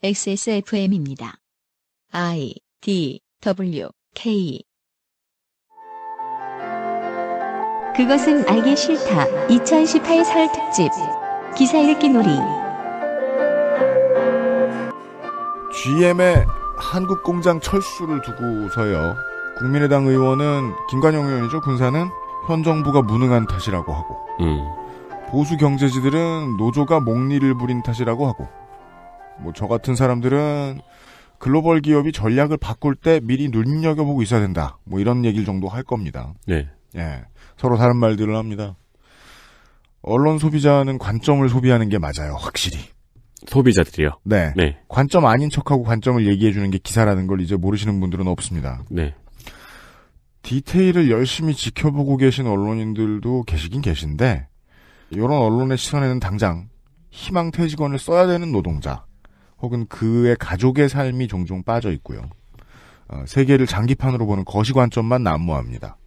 XSFM입니다. I, D, W, K. 그것은 알기 싫다. 2018 설 특집. 기사 읽기 놀이. GM의 한국공장 철수를 두고서요. 국민의당 의원은 김관영 의원이죠. 군사는 현 정부가 무능한 탓이라고 하고 보수 경제지들은 노조가 목리를 부린 탓이라고 하고 뭐 저 같은 사람들은 글로벌 기업이 전략을 바꿀 때 미리 눈여겨보고 있어야 된다. 뭐 이런 얘기를 정도 할 겁니다. 네. 예. 서로 다른 말들을 합니다. 언론 소비자는 관점을 소비하는 게 맞아요. 확실히. 소비자들이요? 네. 네. 관점 아닌 척하고 관점을 얘기해주는 게 기사라는 걸 이제 모르시는 분들은 없습니다. 네. 디테일을 열심히 지켜보고 계신 언론인들도 계시긴 계신데 이런 언론의 시선에는 당장 희망퇴직원을 써야 되는 노동자 혹은 그의 가족의 삶이 종종 빠져 있고요. 세계를 장기판으로 보는 거시관점만 난무합니다.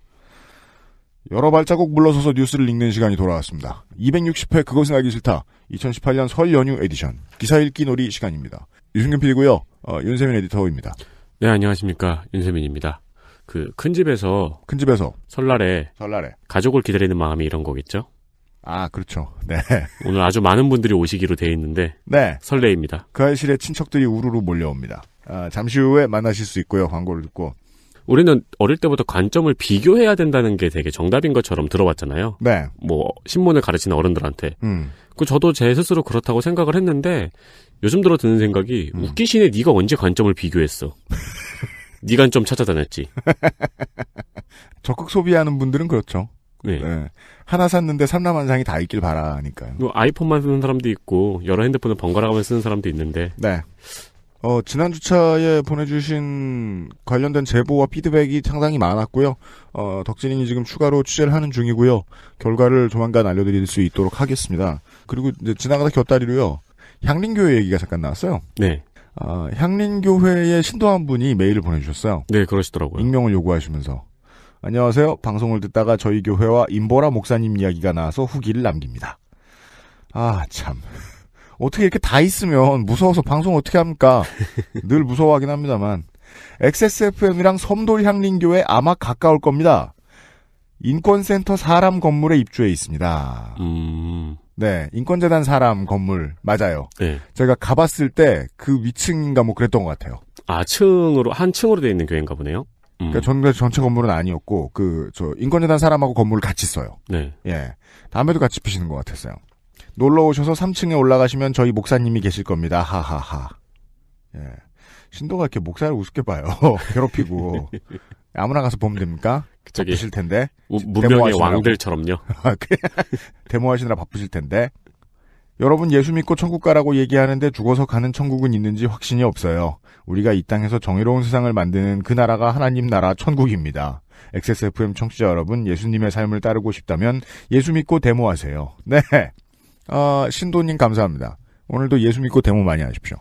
여러 발자국 물러서서 뉴스를 읽는 시간이 돌아왔습니다. 260회 그것은 알기 싫다. 2018년 설 연휴 에디션 기사 읽기 놀이 시간입니다. 유승균 PD고요. 윤세민 에디터입니다. 네, 안녕하십니까. 윤세민입니다. 큰 집에서 설날에 가족을 기다리는 마음이 이런 거겠죠? 아, 그렇죠. 네. 오늘 아주 많은 분들이 오시기로 돼 있는데 네. 설레입니다. 그 알실에 친척들이 우르르 몰려옵니다. 잠시 후에 만나실 수 있고요. 광고를 듣고. 우리는 어릴 때부터 관점을 비교해야 된다는 게 되게 정답인 것처럼 들어봤잖아요. 네. 뭐 신문을 가르치는 어른들한테. 저도 제 스스로 그렇다고 생각을 했는데 요즘 들어 드는 생각이 웃기시네. 네가 언제 관점을 비교했어. 네 관점 찾아다녔지. 적극 소비하는 분들은 그렇죠. 네. 네. 하나 샀는데 삼라만상이 다 있길 바라니까요. 아이폰만 쓰는 사람도 있고 여러 핸드폰을 번갈아가면서 쓰는 사람도 있는데. 네. 지난 주차에 보내주신 관련된 제보와 피드백이 상당히 많았고요. 덕진이니 지금 추가로 취재를 하는 중이고요. 결과를 조만간 알려드릴 수 있도록 하겠습니다. 그리고 이제 지나가다 곁다리로요. 향린교회 얘기가 잠깐 나왔어요. 네. 향린교회의 신도 한 분이 메일을 보내주셨어요. 네, 그러시더라고요. 익명을 요구하시면서. 안녕하세요. 방송을 듣다가 저희 교회와 임보라 목사님 이야기가 나와서 후기를 남깁니다. 아, 참. 어떻게 이렇게 다 있으면 무서워서 방송 어떻게 합니까? 늘 무서워하긴 합니다만. XSFM이랑 섬돌 향린교회 아마 가까울 겁니다. 인권센터 사람 건물에 입주해 있습니다. 네, 인권재단 사람 건물 맞아요. 네. 제가 가봤을 때 그 위층인가 뭐 그랬던 것 같아요. 한 층으로 되어 있는 교회인가 보네요. 그러니까 전체 건물은 아니었고 인권재단 사람하고 건물을 같이 써요. 네. 예, 다음에도 같이 피시는 것 같았어요. 놀러 오셔서 3층에 올라가시면 저희 목사님이 계실 겁니다. 하하하. 예, 신도가 이렇게 목사를 우습게 봐요. 괴롭히고 아무나 가서 보면 됩니까? 바쁘실 텐데. 문명의 왕들처럼요. 데모하시느라 바쁘실 텐데. 여러분 예수 믿고 천국 가라고 얘기하는데 죽어서 가는 천국은 있는지 확신이 없어요. 우리가 이 땅에서 정의로운 세상을 만드는 그 나라가 하나님 나라 천국입니다. XSFM 청취자 여러분, 예수님의 삶을 따르고 싶다면 예수 믿고 데모하세요. 네. 신도님 감사합니다. 오늘도 예수 믿고 데모 많이 하십시오.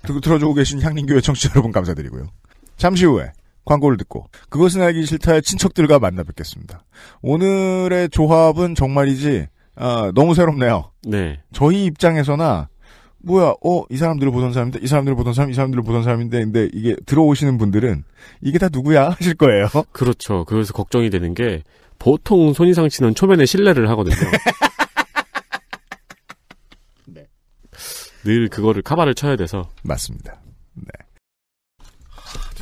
들어주고 계신 향린교회 청취자 여러분 감사드리고요. 잠시 후에 광고를 듣고 그것은 알기 싫다의 친척들과 만나 뵙겠습니다. 오늘의 조합은 정말이지 너무 새롭네요. 네. 저희 입장에서나 뭐야 이 사람들을 보던 사람인데 이 사람들을 보던 사람 이 사람들을 보던 사람인데 근데 이게 들어오시는 분들은 이게 다 누구야 하실 거예요. 그렇죠. 그래서 걱정이 되는 게 보통 손이상 씨는 초면에 신뢰를 하거든요. 네. 늘 그거를 카바를 쳐야 돼서. 맞습니다. 네.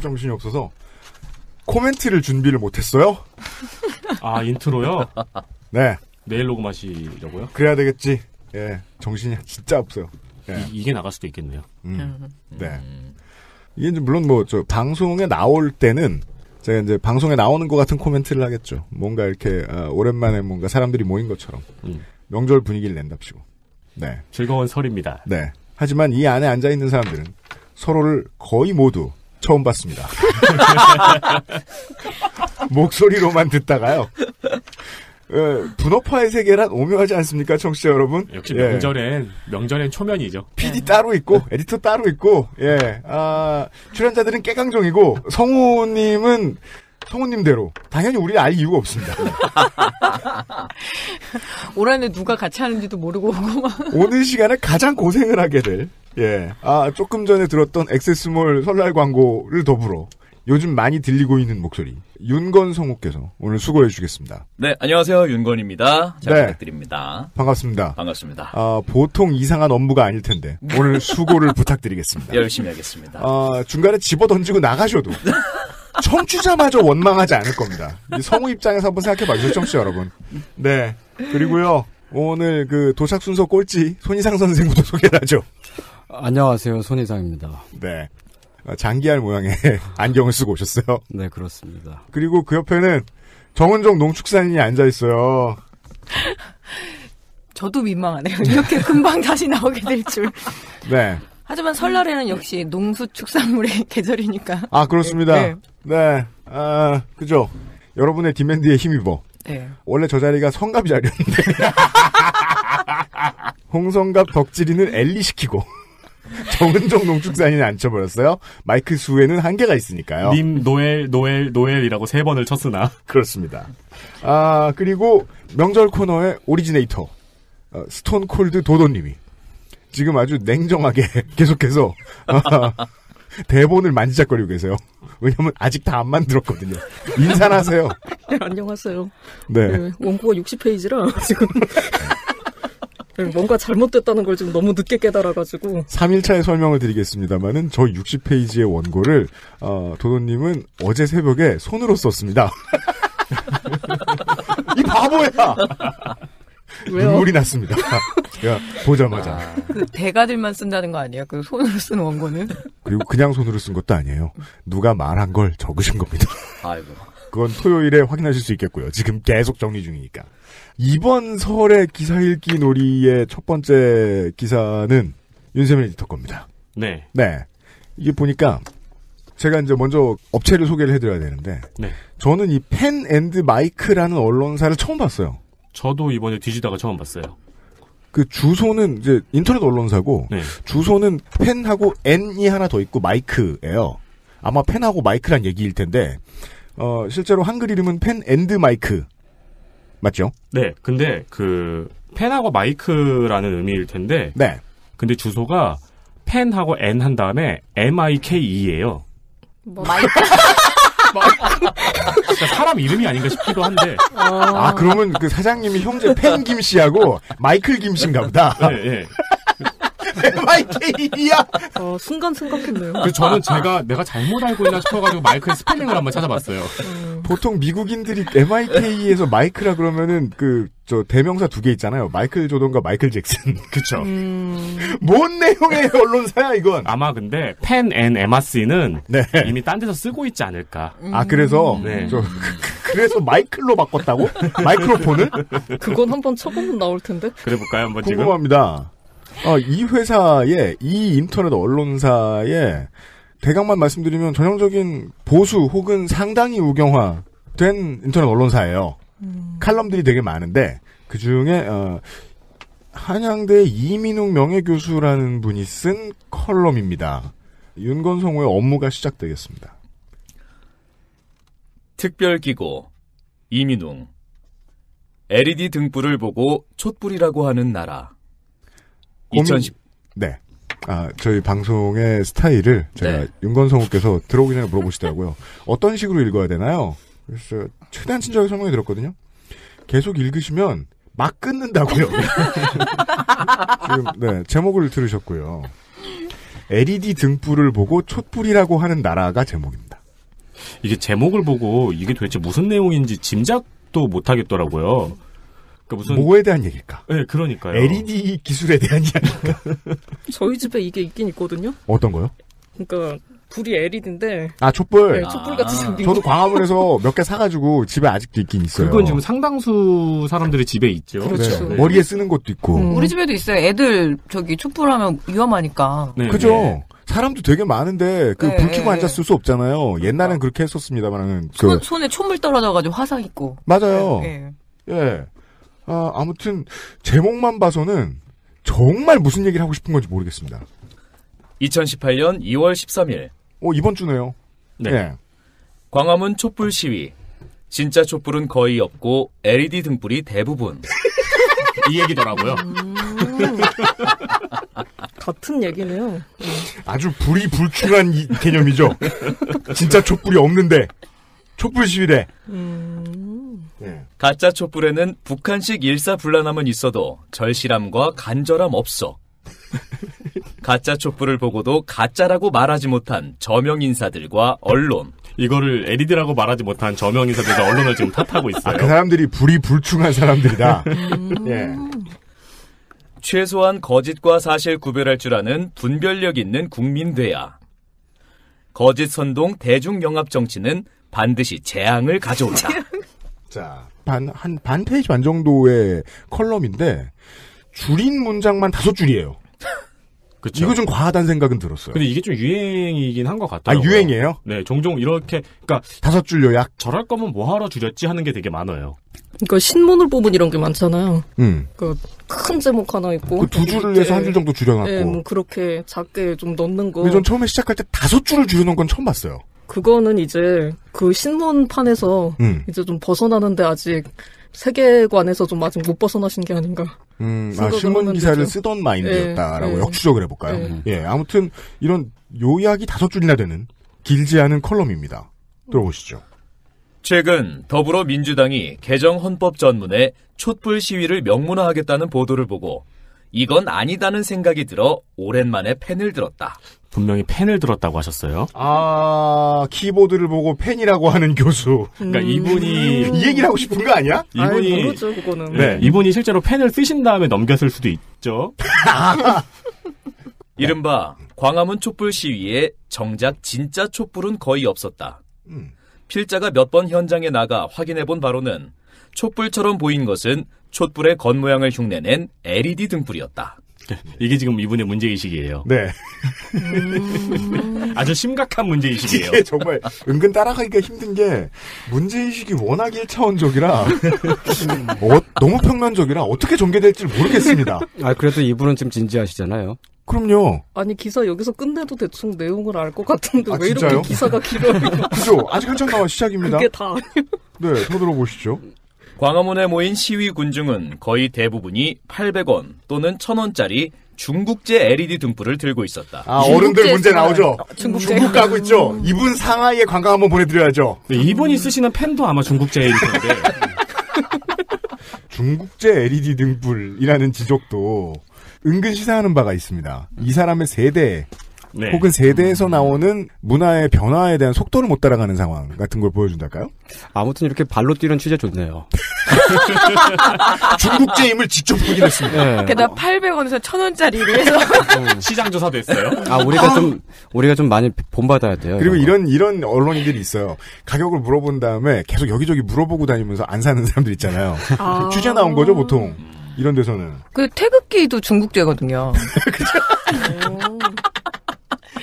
정신이 없어서 코멘트를 준비를 못했어요. 아, 인트로요? 네. 내일 녹음하시려고요? 그래야 되겠지. 예, 정신이 진짜 없어요. 예. 이게 나갈 수도 있겠네요. 네. 이게 이제 물론 방송에 나올 때는 제가 이제 방송에 나오는 것 같은 코멘트를 하겠죠. 뭔가 이렇게 오랜만에 뭔가 사람들이 모인 것처럼 명절 분위기를 낸답시고. 네. 즐거운 설입니다. 네. 하지만 이 안에 앉아 있는 사람들은 서로를 거의 모두 처음 봤습니다. 목소리로만 듣다가요. 분업화의 세계란 오묘하지 않습니까, 청취자 여러분? 역시 명절엔 초면이죠. PD 따로 있고, 에디터 따로 있고, 예, 출연자들은 깨강정이고, 성우님은 성우님대로 당연히 우리를 알 이유가 없습니다. 올한해 누가 같이 하는지도 모르고 오고 막. 오늘 시간에 가장 고생을 하게 될 예. 조금 전에 들었던 액세스몰 설날 광고를 더불어 요즘 많이 들리고 있는 목소리. 윤건 성우께서 오늘 수고해 주시겠습니다. 네, 안녕하세요. 윤건입니다. 잘 네. 부탁드립니다. 반갑습니다. 반갑습니다. 보통 이상한 업무가 아닐 텐데 오늘 수고를 부탁드리겠습니다. 열심히 하겠습니다. 중간에 집어 던지고 나가셔도 청취자마저 원망하지 않을 겁니다. 이 성우 입장에서 한번 생각해 봐주세요, 청취자 여러분. 네. 그리고요, 오늘 그 도착 순서 꼴찌 손희상 선생부터 소개를 하죠. 안녕하세요, 손희상입니다. 네. 장기할 모양의 안경을 쓰고 오셨어요. 네, 그렇습니다. 그리고 그 옆에는 정은정 농축산인이 앉아있어요. 저도 민망하네요. 이렇게 금방 다시 나오게 될 줄. 네. 하지만 설날에는 역시 농수축산물의 계절이니까. 그렇습니다. 네. 네. 그죠. 여러분의 디맨드에 힘입어. 네. 원래 저 자리가 성갑 자리였는데. 홍성갑 덕질인을 엘리시키고. 정은정 농축산인을 앉혀버렸어요. 마이크 수에는 한계가 있으니까요. 님 노엘이라고 3번을 쳤으나. 그렇습니다. 그리고 명절 코너의 오리지네이터 스톤콜드 도도님이 지금 아주 냉정하게 계속해서 대본을 만지작거리고 계세요. 왜냐면 아직 다 안 만들었거든요. 인사하세요. 네, 안녕하세요. 네. 네, 원고가 60페이지라 지금 뭔가 잘못됐다는 걸 지금 너무 늦게 깨달아가지고 3일차에 설명을 드리겠습니다만은 저 60페이지의 원고를 도도님은 어제 새벽에 손으로 썼습니다. 이 바보야! 왜요? 눈물이 났습니다. 제가 보자마자. 그 대가들만 쓴다는 거 아니에요? 그 손으로 쓰는 원고는? 그리고 그냥 손으로 쓴 것도 아니에요. 누가 말한 걸 적으신 겁니다. 아이고. 그건 토요일에 확인하실 수 있겠고요. 지금 계속 정리 중이니까. 이번 설의 기사 읽기 놀이의 첫 번째 기사는 윤세민 에디터 겁니다. 네. 네. 이게 보니까 제가 이제 먼저 업체를 소개를 해드려야 되는데 네. 저는 이 펜 앤드 마이크라는 언론사를 처음 봤어요. 저도 이번에 뒤지다가 처음 봤어요. 그 주소는 이제 인터넷 언론사고 네. 주소는 펜하고 N이 하나 더 있고 마이크예요. 아마 펜하고 마이크란 얘기일 텐데 실제로 한글 이름은 펜 앤드 마이크 맞죠? 네. 근데 그 펜하고 마이크라는 의미일 텐데 네. 근데 주소가 펜하고 N 한 다음에 MIKE예요. 마이크. 그러니까 사람 이름이 아닌가 싶기도 한데. 그러면 그 사장님이 형제 펜 김씨하고 마이클 김씨인가 보다. 네, 네. MIKE야. 순간 생각했네요. 그래서 저는 내가 잘못 알고 있나 싶어가지고 마이크의 스펠링을 한번 찾아봤어요. 보통 미국인들이 MIKE에서 마이크라 그러면은 저 대명사 2개 있잖아요. 마이클 조던과 마이클 잭슨. 그쵸. 뭔 내용의 언론사야, 이건? 아마 근데 펜 앤 MRC는 네. 이미 딴 데서 쓰고 있지 않을까. 그래서? 네. 그래서 마이클로 바꿨다고? 마이크로폰을? 그건 한번 쳐보면 나올 텐데. 그래 볼까요, 한번 지금? 궁금합니다. 이 회사의, 이 인터넷 언론사의 대강만 말씀드리면 전형적인 보수 혹은 상당히 우경화된 인터넷 언론사예요. 칼럼들이 되게 많은데 그 중에 한양대 이민웅 명예교수라는 분이 쓴 컬럼입니다. 윤건성우의 업무가 시작되겠습니다. 특별기고 이민웅 LED 등불을 보고 촛불이라고 하는 나라 2010 네. 저희 방송의 스타일을 제가 네. 윤건성우께서 들어오기 전에 물어보시더라고요. 어떤 식으로 읽어야 되나요? 그래서 최대한 친절하게 설명해 드렸거든요. 계속 읽으시면 막 끊는다고요. 지금 네, 제목을 들으셨고요. LED 등불을 보고 촛불이라고 하는 나라가 제목입니다. 이게 제목을 보고 이게 도대체 무슨 내용인지 짐작도 못 하겠더라고요. 그러니까 무슨 뭐에 대한 얘기일까? 네, 그러니까요. LED 기술에 대한 이야기일까? 저희 집에 이게 있긴 있거든요. 어떤 거요? 그러니까 불이 LED인데. 촛불. 네, 촛불같이 생긴 저도 거. 광화문에서 몇 개 사가지고 집에 아직도 있긴 있어요. 그건 지금 상당수 사람들이 집에 있죠. 그렇죠. 네. 머리에 쓰는 것도 있고. 우리 집에도 있어요. 애들 촛불하면 위험하니까. 네, 그죠? 네. 사람도 되게 많은데 네, 불 켜고 네. 앉았을 수 없잖아요. 옛날엔 그렇게 했었습니다만은 손에 촛물 떨어져가지고 화상 있고. 맞아요. 네. 예. 아무튼 제목만 봐서는 정말 무슨 얘기를 하고 싶은 건지 모르겠습니다. 2018년 2월 13일 이번 주네요. 네. 예. 광화문 촛불 시위 진짜 촛불은 거의 없고 LED 등불이 대부분 이 얘기더라고요. 같은 얘기네요. 아주 불이 불충한 개념이죠. 진짜 촛불이 없는데 촛불 시위대. 네. 가짜 촛불에는 북한식 일사불란함은 있어도 절실함과 간절함 없어. 가짜 촛불을 보고도 가짜라고 말하지 못한 저명 인사들과 언론. 이거를 LED라고 말하지 못한 저명 인사들과 언론을 지금 탓하고 있어요. 그 사람들이 불이 불충한 사람들이다. 예. 최소한 거짓과 사실 구별할 줄 아는 분별력 있는 국민 돼야. 거짓 선동 대중영합 정치는 반드시 재앙을 가져온다. 자, 반 페이지 반 정도의 컬럼인데 줄인 문장만 5줄이에요. 그쵸. 이거 좀 과하다는 생각은 들었어요. 근데 이게 좀 유행이긴 한 것 같더라고요. 아, 유행이에요? 네, 종종 이렇게, 그니까. 5줄 요약? 저럴 거면 뭐하러 줄였지 하는 게 되게 많아요. 그러니까 신문을 보면 이런 게 많잖아요. 그 큰 제목 하나 있고. 그 2줄을 내서 1줄 정도 줄여놨고. 네, 뭐 그렇게 작게 좀 넣는 거. 근데 전 처음에 시작할 때 5줄을 줄여놓은 건 처음 봤어요. 그거는 이제 그 신문판에서 이제 좀 벗어나는데 아직 세계관에서 좀 아직 못 벗어나신 게 아닌가. 신문 기사를 쓰던 마인드였다라고 역추적을 해볼까요? 예, 아무튼 이런 요약이 5줄이나 되는 길지 않은 컬럼입니다. 들어보시죠. 최근 더불어민주당이 개정헌법 전문에 촛불 시위를 명문화하겠다는 보도를 보고 이건 아니다는 생각이 들어 오랜만에 펜을 들었다. 분명히 펜을 들었다고 하셨어요. 아, 키보드를 보고 펜이라고 하는 교수. 그러니까 이분이 이 얘기를 하고 싶은 거 아니야? 이분이 모르죠, 그거는. 네, 이분이 실제로 펜을 쓰신 다음에 넘겼을 수도 있죠. 이른바 광화문 촛불 시위에 정작 진짜 촛불은 거의 없었다. 필자가 몇 번 현장에 나가 확인해본 바로는 촛불처럼 보인 것은 촛불의 겉모양을 흉내낸 LED 등불이었다. 이게 지금 이분의 문제의식이에요. 네. 아주 심각한 문제의식이에요. 이게 정말 은근 따라가기가 힘든 게 문제의식이 워낙 1차원적이라 너무 평면적이라 어떻게 전개될지 모르겠습니다. 아, 그래도 이분은 좀 진지하시잖아요. 그럼요. 아니 기사 여기서 끝내도 대충 내용을 알 것 같은데 왜 진짜요? 이렇게 기사가 길어요? 그죠? 아직 한참 남아 시작입니다. 그게 다 아니에요. 네, 더 들어보시죠. 광화문에 모인 시위 군중은 거의 대부분이 800원 또는 1,000원짜리 중국제 LED 등불을 들고 있었다. 아, 어른들 문제 나오죠? 중국제. 중국 가고 있죠? 이분 상하이에 관광 한번 보내드려야죠. 네, 이분이 쓰시는 펜도 아마 중국제일 텐데. 중국제 LED 등불이라는 지적도 은근 시사하는 바가 있습니다. 이 사람의 세대, 네. 혹은 세대에서 나오는 문화의 변화에 대한 속도를 못 따라가는 상황 같은 걸 보여준달까요? 아무튼 이렇게 발로 뛰는 취재 좋네요. 중국제임을 직접 확인했습니다. 네. 게다가 800원에서 1,000원짜리로 해서 시장 조사도 했어요. 아, 우리가 좀 많이 본받아야 돼요. 그리고 이런 언론인들이 있어요. 가격을 물어본 다음에 계속 여기저기 물어보고 다니면서 안 사는 사람들 있잖아요. 취재 나온 거죠, 보통. 이런 데서는. 그 태극기도 중국제거든요.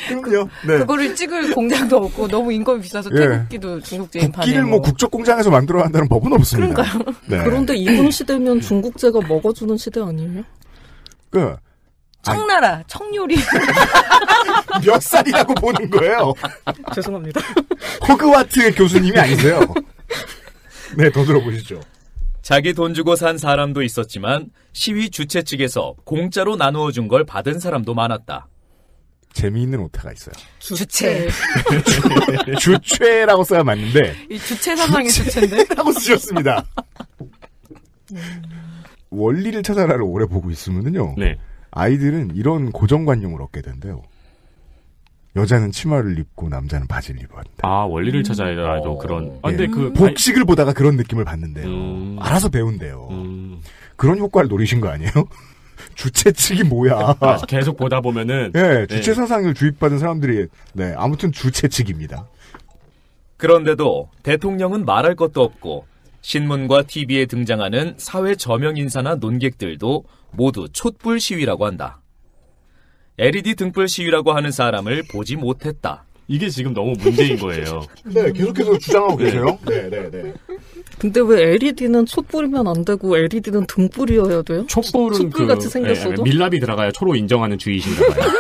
그럼요. 네. 그거를 찍을 공장도 없고 너무 인건비 비싸서 태극기도 중국제인 판이고. 국기를 뭐 국적공장에서 만들어야 한다는 법은 없습니다. 그러니까요. 네. 그런데 이분 시대면 중국제가 먹어주는 시대 아니에요? 청나라, 청요리. 몇 살이라고 보는 거예요? 죄송합니다. 호그와트 교수님이 아니세요? 네, 더 들어보시죠. 자기 돈 주고 산 사람도 있었지만 시위 주최 측에서 공짜로 나누어 준 걸 받은 사람도 많았다. 재미있는 오타가 있어요. 주최. 주최라고 써야 맞는데 이 주최 사상의 주최인데? 라고 쓰셨습니다. 원리를 찾아라를 오래 보고 있으면은요. 네. 아이들은 이런 고정관념을 얻게 된대요. 여자는 치마를 입고 남자는 바지를 입어야 한다. 아, 원리를 찾아야도 그런. 아, 근데 복식을 보다가 그런 느낌을 받는데요. 알아서 배운대요. 그런 효과를 노리신 거 아니에요? 주최 측이 뭐야? 아, 계속 보다 보면은. 네, 주최 사상을 주입받은 사람들이 아무튼 주최 측입니다. 그런데도 대통령은 말할 것도 없고 신문과 TV에 등장하는 사회 저명 인사나 논객들도 모두 촛불 시위라고 한다. LED 등불 시위라고 하는 사람을 보지 못했다. 이게 지금 너무 문제인 거예요. 네, 계속해서 주장하고 계세요. 네. 근데 왜 LED는 촛불이면 안 되고 LED는 등불이어야 돼요? 촛불은 촛불같이 생겼어도? 밀랍이 들어가야 초로 인정하는 주의신가 봐요.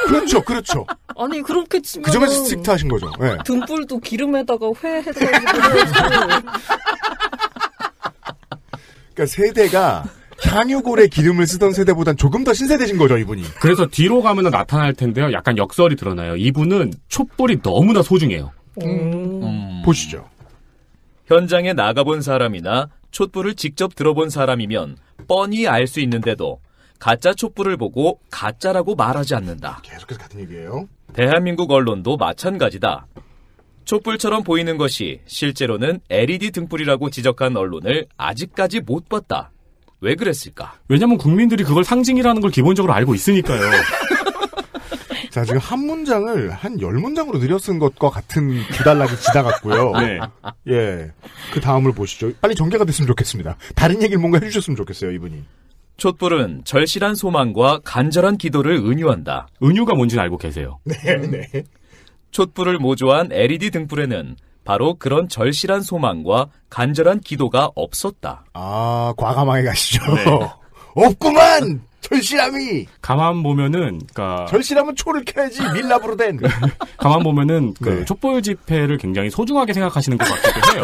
그렇죠. 아니 그렇게 치면 그 점에서 스트릭트하신 거죠. 네. 등불도 기름에다가 회 해가지고 해야지. 그러니까 세대가 향유골에 기름을 쓰던 세대보단 조금 더 신세대신 거죠, 이분이. 그래서 뒤로 가면 나타날 텐데요. 약간 역설이 드러나요. 이분은 촛불이 너무나 소중해요. 보시죠. 현장에 나가본 사람이나 촛불을 직접 들어본 사람이면 뻔히 알 수 있는데도 가짜 촛불을 보고 가짜라고 말하지 않는다. 계속해서 같은 얘기예요. 대한민국 언론도 마찬가지다. 촛불처럼 보이는 것이 실제로는 LED 등불이라고 지적한 언론을 아직까지 못 봤다. 왜 그랬을까? 왜냐면 국민들이 그걸 상징이라는 걸 기본적으로 알고 있으니까요. 자, 지금 한 문장을 한 10문장으로 늘려쓴 것과 같은 구달락이 지나갔고요. 네. 예. 그 다음을 보시죠. 빨리 전개가 됐으면 좋겠습니다. 다른 얘기를 뭔가 해주셨으면 좋겠어요, 이분이. 촛불은 절실한 소망과 간절한 기도를 은유한다. 은유가 뭔지는 알고 계세요. 네, 네. 촛불을 모조한 LED 등불에는 바로 그런 절실한 소망과 간절한 기도가 없었다. 아, 과감하게 가시죠. 네. 없구만! 절실함이! 가만 보면은, 절실함은 초를 켜야지, 밀랍으로 된. 가만 보면은, 네. 촛불 집회를 굉장히 소중하게 생각하시는 것 같기도 해요.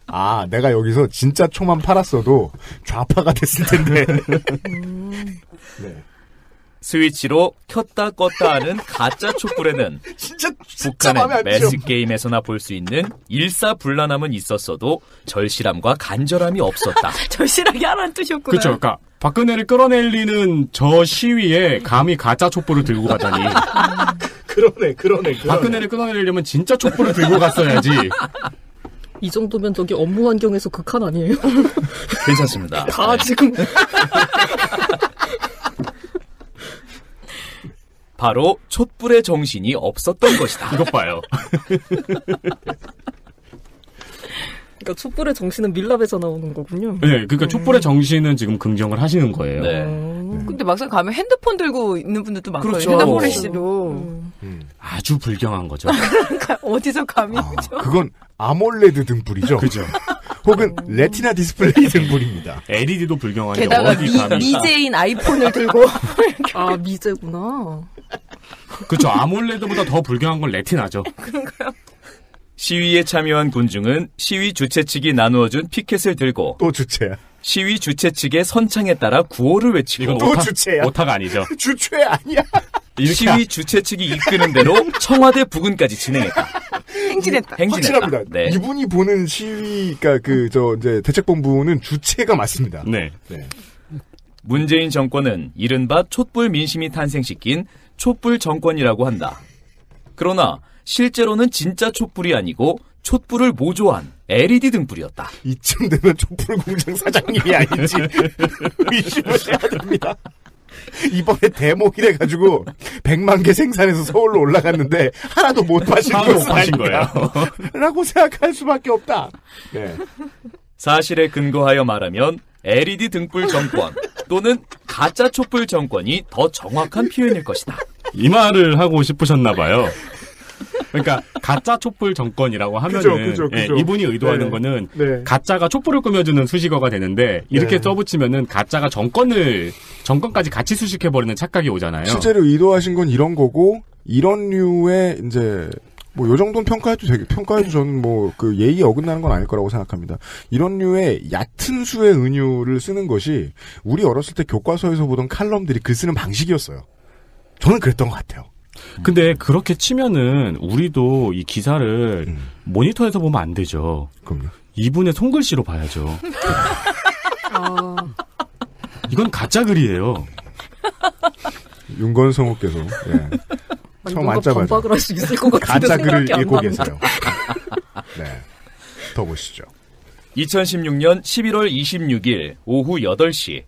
아, 내가 여기서 진짜 초만 팔았어도 좌파가 됐을 텐데. 네. 스위치로 켰다 껐다 하는 가짜 촛불에는 진짜 북한의 마음에 안 매스 들어. 게임에서나 볼 수 있는 일사불란함은 있었어도 절실함과 간절함이 없었다. 절실하게 하라는 뜻이었구나. 그렇죠. 그러니까 박근혜를 끌어내리는 저 시위에 감히 가짜 촛불을 들고 가다니. 그러네. 박근혜를 끌어내리려면 진짜 촛불을 들고 갔어야지. 이 정도면 저기 업무 환경에서 극한 아니에요? 괜찮습니다. 다 지금. 바로 촛불의 정신이 없었던 것이다. 이것 봐요. 그러니까 촛불의 정신은 밀랍에서 나오는 거군요. 네, 그러니까 촛불의 정신은 지금 긍정을 하시는 거예요. 네. 근데 막상 가면 핸드폰 들고 있는 분들도 많거든요. 그렇죠. 핸드폰 레시로. 아주 불경한 거죠. 그러니까 어디서 감이 오죠? 그건 아몰레드 등불이죠. 그죠. 혹은 레티나 디스플레이 등불입니다. LED도 불경한데 게다가 어디 감히. 미제인 아이폰을 들고. 아, 미제구나. 그렇죠. 아몰레드보다 더 불경한 건 레티나죠. 그런가요? 시위에 참여한 군중은 시위 주최 측이 나누어준 피켓을 들고 또 주체야. 시위 주최 측의 선창에 따라 구호를 외치고 이건 또 주체야. 오타가 아니죠. 주체 아니야. 시위 주최 측이 이끄는 대로 청와대 부근까지 진행했다. 행진했다. 확실합니다. 네. 이분이 보는 시위, 이제 대책본부는 주체가 맞습니다. 네. 문재인 정권은 이른바 촛불 민심이 탄생시킨 촛불 정권이라고 한다. 그러나 실제로는 진짜 촛불이 아니고 촛불을 모조한 LED 등불이었다. 이쯤 되면 촛불 공장 사장님이 아닌지 의심을 해야 됩니다. 이번에 대목이래가지고 100만 개 생산해서 서울로 올라갔는데 하나도 못 파신 거예요. 라고 생각할 수밖에 없다. 네. 사실에 근거하여 말하면 LED 등불 정권 또는 가짜 촛불 정권이 더 정확한 표현일 것이다. 이 말을 하고 싶으셨나 봐요. 그러니까 가짜 촛불 정권이라고 하면은 그죠. 예, 이분이 의도하는 네. 거는 네. 가짜가 촛불을 꾸며주는 수식어가 되는데 이렇게 네. 써붙이면은 가짜가 정권까지 같이 수식해버리는 착각이 오잖아요. 실제로 의도하신 건 이런 거고 이런 류의 이제 요 정도는 평가해도 저는 예의에 어긋나는 건 아닐 거라고 생각합니다. 이런 류의 얕은 수의 은유를 쓰는 것이 우리 어렸을 때 교과서에서 보던 칼럼들이 글 쓰는 방식이었어요. 저는 그랬던 것 같아요. 근데 그렇게 치면은 우리도 이 기사를 모니터에서 보면 안 되죠. 그럼요. 이분의 손글씨로 봐야죠. 이건 가짜 글이에요. 윤건성우께서 처음 앉자마자 반박을 할 수 있을 것 같은데 가짜 글을 생각이 안 읽고 납니다. 계세요. 네, 더 보시죠. 2016년 11월 26일 오후 8시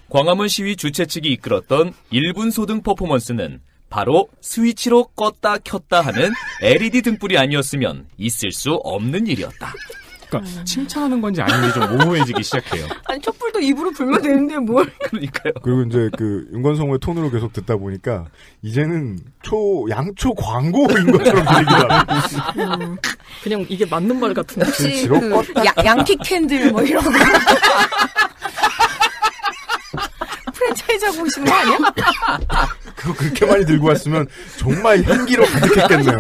광화문 시위 주최 측이 이끌었던 1분 소등 퍼포먼스는 바로 스위치로 껐다 켰다 하는 LED 등불이 아니었으면 있을 수 없는 일이었다. 그러니까 칭찬하는 건지 아닌지 좀 모호해지기 시작해요. 아니 촛불도 입으로 불면 되는데 뭘? 그러니까요. 그리고 이제 윤건성우의 톤으로 계속 듣다 보니까 이제는 양초 광고인 것처럼 들리기도 하고. 그냥 이게 맞는 말 같은데. 혹시 스위치로 껐다. 양키 캔들 뭐 이런 거. 프랜차이즈 하고 오시는 거 아니야? 그거 그렇게 많이 들고 왔으면 정말 향기로 가득했겠네요.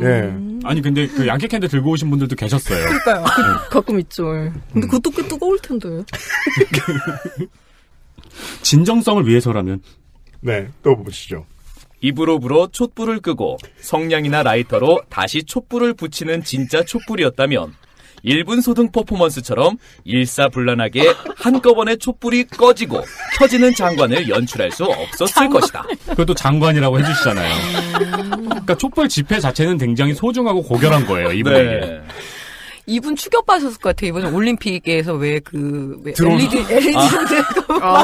예. 아니 근데 그 양키 캔들 들고 오신 분들도 계셨어요. 그러니까요. 가끔 있죠. 근데 그것도 꽤 뜨거울 텐데. 진정성을 위해서라면. 네, 또 보시죠. 입으로 불어 촛불을 끄고 성냥이나 라이터로 다시 촛불을 붙이는 진짜 촛불이었다면 1분 소등 퍼포먼스처럼 일사불란하게 한꺼번에 촛불이 꺼지고 켜지는 장관을 연출할 수 없었을 것이다. 그것도 장관이라고 해주시잖아요. 그러니까 촛불 집회 자체는 굉장히 소중하고 고결한 거예요. 이분에게. 네. 이분 충격받으셨을 것 같아요. 이번 올림픽에서 드론. LED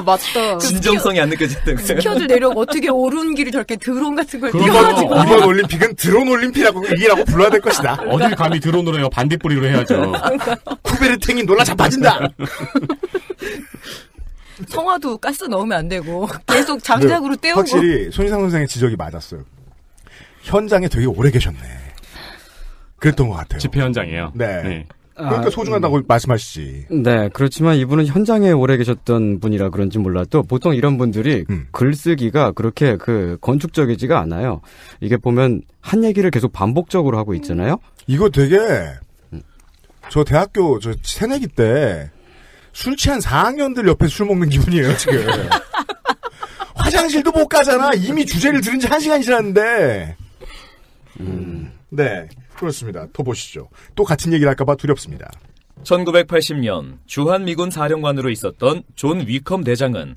맞다. 진정성이 안 느껴졌던 거예요. 스키어들 내려오고 어떻게 오른 길이 저렇게 드론 같은 걸 이번 올림픽은 드론 올림픽이라고 불러야 될 것이다. 어딜 감히 드론으로 해요. 반딧불이로 해야죠. 쿠베르탱이 놀라 자빠진다. 청와도 가스 넣으면 안 되고 계속 장작으로 때우고. 확실히 손희상 선생의 지적이 맞았어요. 현장에 되게 오래 계셨네. 그랬던 것 같아요. 집회 현장이에요. 네. 그러니까 소중하다고 말씀하시지. 네, 그렇지만 이분은 현장에 오래 계셨던 분이라 그런지 몰라도 보통 이런 분들이 글쓰기가 그렇게 건축적이지가 않아요. 이게 보면 한 얘기를 계속 반복적으로 하고 있잖아요. 이거 되게 저 대학교 새내기 때 술 취한 4학년들 옆에 술 먹는 기분이에요, 지금. 화장실도 못 가잖아. 이미 주제를 들은 지 1시간이 지났는데. 네. 그렇습니다. 더 보시죠. 또 같은 얘기를 할까봐 두렵습니다. 1980년 주한미군 사령관으로 있었던 존 위컴 대장은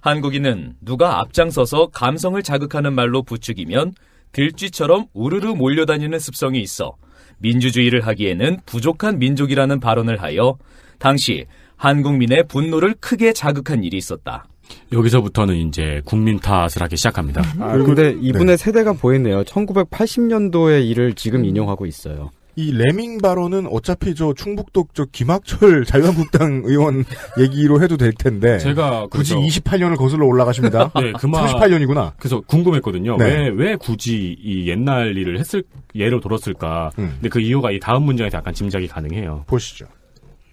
한국인은 누가 앞장서서 감성을 자극하는 말로 부추기면 들쥐처럼 우르르 몰려다니는 습성이 있어 민주주의를 하기에는 부족한 민족이라는 발언을 하여 당시 한국민의 분노를 크게 자극한 일이 있었다. 여기서부터는 이제 국민 탓을 하기 시작합니다. 근데 이분의 세대가 보이네요. 1980년도의 일을 지금 인용하고 있어요. 이 레밍 발언은 어차피 충북도 김학철 자유한국당 의원 얘기로 해도 될 텐데. 제가 굳이 28년을 거슬러 올라가십니다. 네, 38년이구나. 그래서 궁금했거든요. 네. 왜 굳이 이 옛날 일을 예로 들었을까. 근데 그 이유가 이 다음 문장에서 약간 짐작이 가능해요. 보시죠.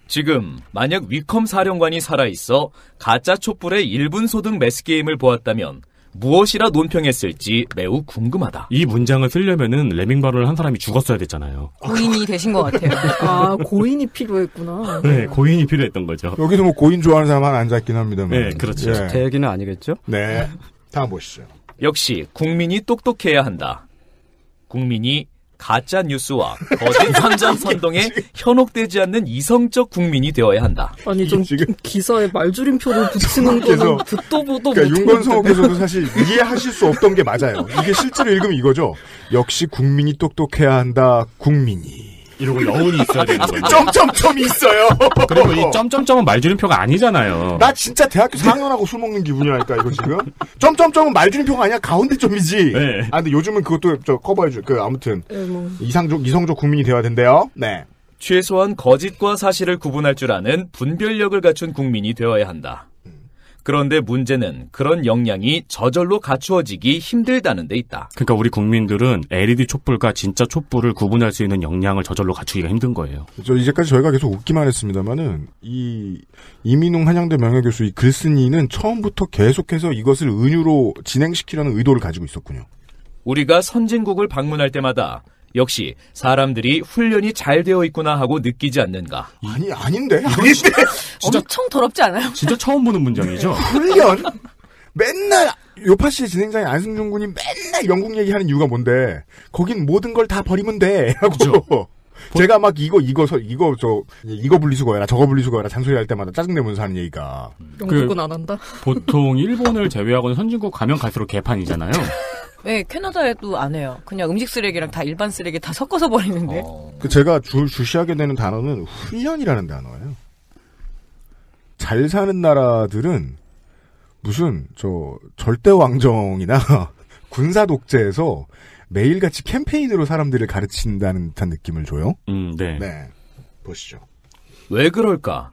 지금 만약 위컴 사령관이 살아있어 가짜 촛불의 1분 소등 매스게임을 보았다면 무엇이라 논평했을지 매우 궁금하다. 이 문장을 쓰려면은 레밍 발언을 한 사람이 죽었어야 됐잖아요. 고인이 되신 것 같아요. 고인이 필요했구나. 네, 고인이 필요했던 거죠. 여기서 고인 좋아하는 사람 하나 앉아있긴 합니다만. 네, 그렇죠. 예. 제 얘기는 아니겠죠? 네. 다음 보시죠. 역시 국민이 똑똑해야 한다. 국민이 가짜 뉴스와 거짓 선전 선동에 현혹되지 않는 이성적 국민이 되어야 한다. 아니 좀 기사에 말줄임표를 붙이는 거는 듣도 보도 그러니까 윤건성께서도 사실 이해하실 수 없던 게 맞아요. 이게 실제로 읽으면 이거죠. 역시 국민이 똑똑해야 한다. 국민이. 이러고 여운이 있어야 되는 거죠. 점점점이 있어요. 그리고 이 점점점은 말줄임표가 아니잖아요. 나 진짜 대학교 4학년하고 술 먹는 기분이랄까 이거 지금. 점점점은 말줄임표가 아니야. 가운데 점이지. 네. 근데 요즘은 그것도 커버해줄. 아무튼 이성적 국민이 되어야 된대요. 네. 최소한 거짓과 사실을 구분할 줄 아는 분별력을 갖춘 국민이 되어야 한다. 그런데 문제는 그런 역량이 저절로 갖추어지기 힘들다는 데 있다. 그러니까 우리 국민들은 LED 촛불과 진짜 촛불을 구분할 수 있는 역량을 저절로 갖추기가 힘든 거예요. 이제까지 저희가 계속 웃기만 했습니다만은 이민웅 한양대 명예교수 이 글쓴이는 처음부터 계속해서 이것을 은유로 진행시키려는 의도를 가지고 있었군요. 우리가 선진국을 방문할 때마다 역시 사람들이 훈련이 잘 되어 있구나 하고 느끼지 않는가? 아닌데? 진짜 엄청 더럽지 않아요? 진짜 처음 보는 문장이죠? 훈련? 맨날 요파시의 진행자인 안승준 군이 맨날 영국 얘기하는 이유가 뭔데? 거긴 모든 걸 다 버리면 돼. 하고. 그렇죠. 제가 막 이거 분리수거 해라, 저거 분리수거 해라, 잔소리 할 때마다 짜증내면서 하는 얘기가. 영국은 안 한다? 보통 일본을 제외하고는 선진국 가면 갈수록 개판이잖아요. 네, 캐나다에도 안 해요. 그냥 음식 쓰레기랑 다 일반 쓰레기 다 섞어서 버리는데. 제가 주시하게 되는 단어는 훈련이라는 단어예요. 잘 사는 나라들은 무슨 절대 왕정이나 군사 독재에서 매일같이 캠페인으로 사람들을 가르친다는 듯한 느낌을 줘요. 네. 네. 보시죠. 왜 그럴까?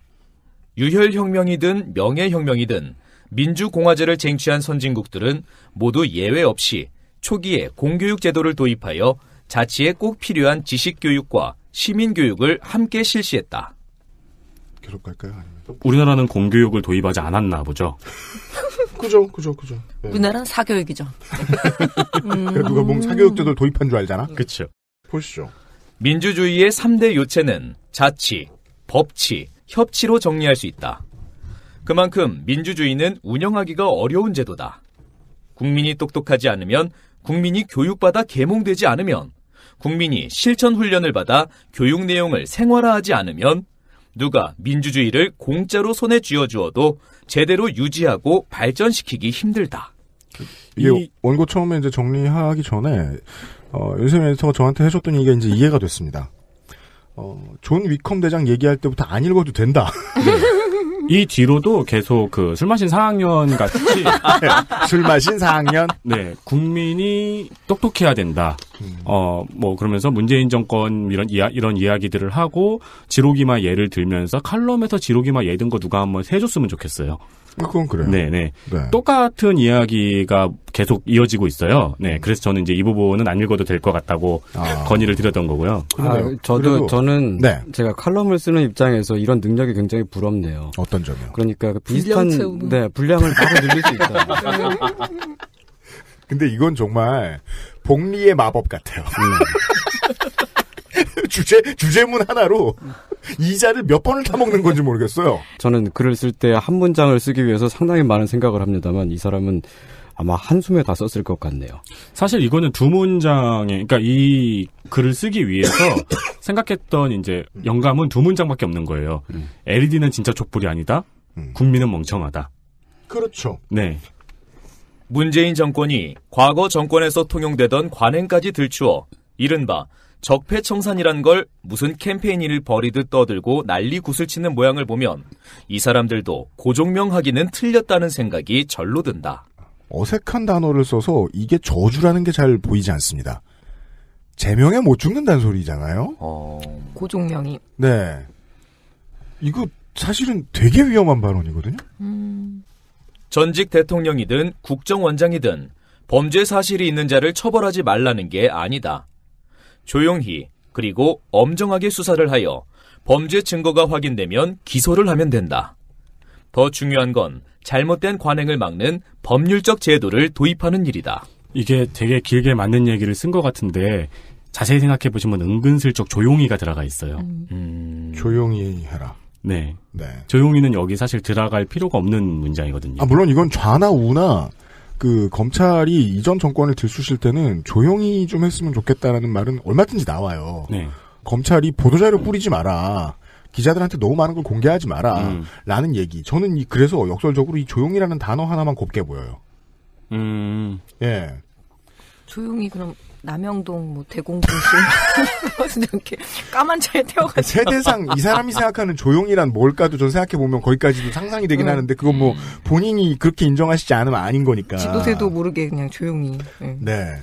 유혈혁명이든 명예혁명이든 민주공화제를 쟁취한 선진국들은 모두 예외 없이 초기에 공교육 제도를 도입하여 자치에 꼭 필요한 지식교육과 시민교육을 함께 실시했다. 계속 갈까요? 아니면? 우리나라는 공교육을 도입하지 않았나 보죠. 그죠. 우리나라는 사교육이죠. 그래 누가 보면 사교육제도를 도입한 줄 알잖아. 그렇죠. 보시죠. 민주주의의 3대 요체는 자치, 법치, 협치로 정리할 수 있다. 그만큼 민주주의는 운영하기가 어려운 제도다. 국민이 똑똑하지 않으면, 국민이 교육받아 계몽되지 않으면, 국민이 실천 훈련을 받아 교육 내용을 생활화하지 않으면 누가 민주주의를 공짜로 손에 쥐어주어도 제대로 유지하고 발전시키기 힘들다. 이게 원고 처음에 이제 정리하기 전에 윤세민 에디터가 저한테 해줬던 얘기가 이제 이해가 됐습니다. 존 위컴 대장 얘기할 때부터 안 읽어도 된다. 네. 이 뒤로도 계속 그 술 마신 4학년 같이 술 마신 4학년? 네, 국민이 똑똑해야 된다. 뭐 그러면서 문재인 정권 이런 이야기들을 하고 지록이마 예를 들면서 칼럼에서 지록이마 예 든 거 누가 한번 해줬으면 좋겠어요. 그건 그래요. 네네. 네. 똑같은 이야기가 계속 이어지고 있어요. 네. 그래서 저는 이제 이 부분은 안 읽어도 될 것 같다고 건의를 드렸던 거고요. 저는 네. 제가 칼럼을 쓰는 입장에서 이런 능력이 굉장히 부럽네요. 어떤 점이요? 그러니까 비슷한 분량을 바로 늘릴 수 있다. 근데 이건 정말 복리의 마법 같아요. 주제문 하나로 이자를 몇 번을 타먹는 건지 모르겠어요. 저는 글을 쓸 때 한 문장을 쓰기 위해서 상당히 많은 생각을 합니다만 이 사람은 아마 한숨에 다 썼을 것 같네요. 사실 이거는 두 문장에, 그러니까 이 글을 쓰기 위해서 생각했던 이제 영감은 두 문장밖에 없는 거예요. LED는 진짜 촛불이 아니다. 국민은 멍청하다. 그렇죠. 네. 문재인 정권이 과거 정권에서 통용되던 관행까지 들추어 이른바 적폐청산이란 걸 무슨 캠페인을 벌이듯 떠들고 난리 구슬치는 모양을 보면 이 사람들도 고종명하기는 틀렸다는 생각이 절로 든다. 어색한 단어를 써서 이게 저주라는 게 잘 보이지 않습니다. 제명에 못 죽는다는 소리잖아요. 고종명이. 네. 이거 사실은 되게 위험한 발언이거든요. 전직 대통령이든 국정원장이든 범죄 사실이 있는 자를 처벌하지 말라는 게 아니다. 조용히 그리고 엄정하게 수사를 하여 범죄 증거가 확인되면 기소를 하면 된다. 더 중요한 건 잘못된 관행을 막는 법률적 제도를 도입하는 일이다. 이게 되게 길게 맞는 얘기를 쓴 것 같은데 자세히 생각해 보시면 은근슬쩍 조용히가 들어가 있어요. 조용히 해라. 네. 네. 조용히는 여기 사실 들어갈 필요가 없는 문장이거든요. 물론 이건 좌나 우나 검찰이 이전 정권을 들쑤실 때는 조용히 좀 했으면 좋겠다라는 말은 얼마든지 나와요. 네. 검찰이 보도자료 뿌리지 마라. 기자들한테 너무 많은 걸 공개하지 마라. 라는 얘기. 저는 그래서 역설적으로 이 조용히라는 단어 하나만 곱게 보여요. 예. 조용히 그럼 남영동 대공분실 이렇게 까만 차에 태워가지고 세대상 이 사람이 생각하는 조용이란 뭘까도 전 생각해보면 거기까지도 상상이 되긴 하는데 그건 뭐 본인이 그렇게 인정하시지 않으면 아닌 거니까. 지도새도 모르게 그냥 조용히. 네.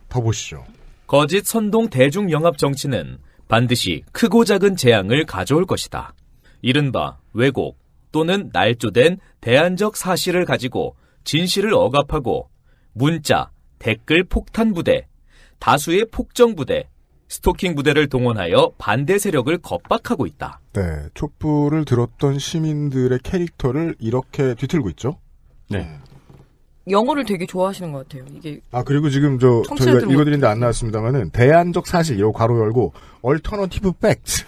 더 보시죠. 거짓 선동 대중영합 정치는 반드시 크고 작은 재앙을 가져올 것이다. 이른바 왜곡 또는 날조된 대안적 사실을 가지고 진실을 억압하고 문자, 댓글 폭탄 부대, 다수의 폭정 부대, 스토킹 부대를 동원하여 반대 세력을 겁박하고 있다. 네, 촛불을 들었던 시민들의 캐릭터를 이렇게 뒤틀고 있죠. 네. 영어를 되게 좋아하시는 것 같아요. 이게 그리고 지금 저희가 읽어드리는데 안 나왔습니다만은 대안적 사실 이거 괄호 열고 얼터너티브 팩트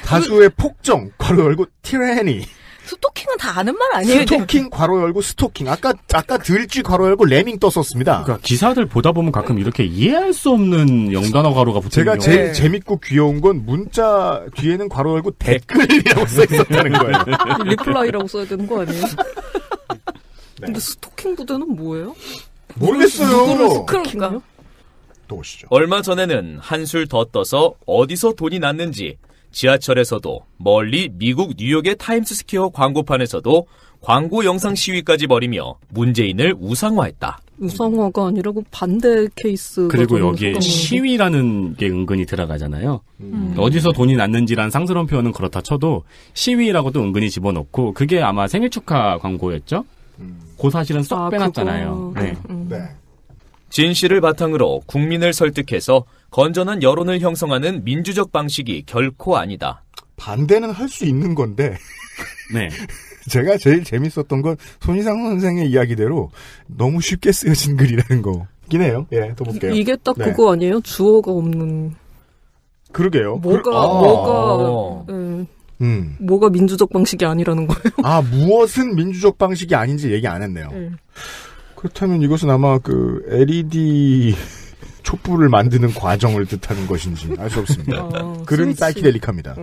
다수의 폭정 괄호 열고 티라니. 스토킹은 다 아는 말 아니에요? 스토킹 괄호 열고 스토킹. 아까 들쥐 괄호 열고 레밍 떴었습니다. 그러니까 기사들 보다 보면 가끔 이렇게 이해할 수 없는 영단어 괄호가 붙는 제가 제일 재밌고 귀여운 건 문자 뒤에는 괄호 열고 댓글이라고 써 있었다는 거예요. 리플라이라고 써야 되는 거 아니에요? 근데 스토킹 부대는 뭐예요? 모르겠어요. 그러니까. 또 오시죠. 얼마 전에는 한술 더 떠서 어디서 돈이 났는지 지하철에서도 멀리 미국 뉴욕의 타임스스퀘어 광고판에서도 광고 영상 시위까지 벌이며 문재인을 우상화했다. 우상화가 아니라 반대 케이스. 그리고 여기에 시위라는 게 은근히 들어가잖아요. 어디서 돈이 났는지란 상스러운 표현은 그렇다 쳐도 시위라고도 은근히 집어넣고 그게 아마 생일 축하 광고였죠? 그 사실은 쏙 빼놨잖아요. 네. 네. 진실을 바탕으로 국민을 설득해서 건전한 여론을 형성하는 민주적 방식이 결코 아니다. 반대는 할 수 있는 건데. 네. 제가 제일 재밌었던 건 손희상 선생의 이야기대로 너무 쉽게 쓰여진 글이라는 거긴 해요. 예, 또 볼게요. 이게 딱 네. 그거 아니에요? 주어가 없는. 그러게요. 뭐가 민주적 방식이 아니라는 거예요. 아, 무엇은 민주적 방식이 아닌지 얘기 안 했네요. 그렇다면 이것은 아마 그 LED 촛불을 만드는 과정을 뜻하는 것인지 알 수 없습니다. 글은 사이키델릭합니다.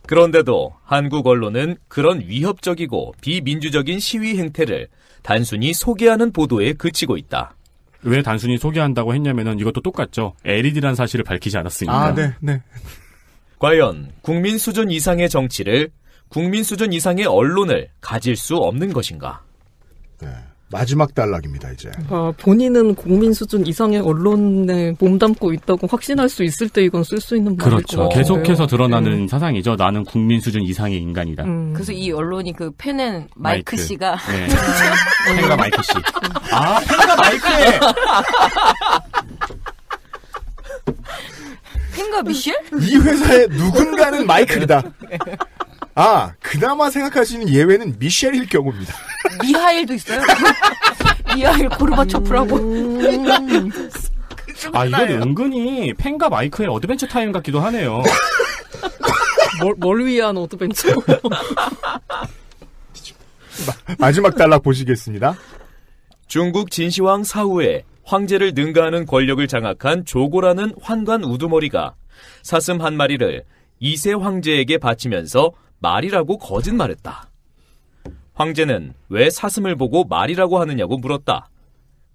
그런데도 한국 언론은 그런 위협적이고 비민주적인 시위 행태를 단순히 소개하는 보도에 그치고 있다. 왜 단순히 소개한다고 했냐면은 이것도 똑같죠. LED라는 사실을 밝히지 않았으니까. 아, 네. 과연 국민 수준 이상의 정치를, 국민 수준 이상의 언론을 가질 수 없는 것인가? 네. 마지막 단락입니다, 이제. 본인은 국민 수준 이상의 언론에 몸담고 있다고 확신할 수 있을 때 이건 쓸 수 있는 말일 그렇죠. 것 같아요. 계속해서 드러나는 사상이죠. 나는 국민 수준 이상의 인간이다. 그래서 이 언론이 그 펜앤 마이크 씨가 네. 펜과 마이크 씨. 아, 펜과 마이크에 펜과 미셸? 이 회사의 누군가는 마이클이다. 아, 그나마 생각할 수 있는 예외는 미셸일 경우입니다. 미하일도 있어요. 미하일 고르바초프라고. 아, 이건 은근히 펜과 마이크의 어드벤처 타임 같기도 하네요. 뭘 위한 어드벤처? 마지막 단락 보시겠습니다. 중국 진시황 사후에 황제를 능가하는 권력을 장악한 조고라는 환관 우두머리가 사슴 한 마리를 2세 황제에게 바치면서 말이라고 거짓말했다. 황제는 왜 사슴을 보고 말이라고 하느냐고 물었다.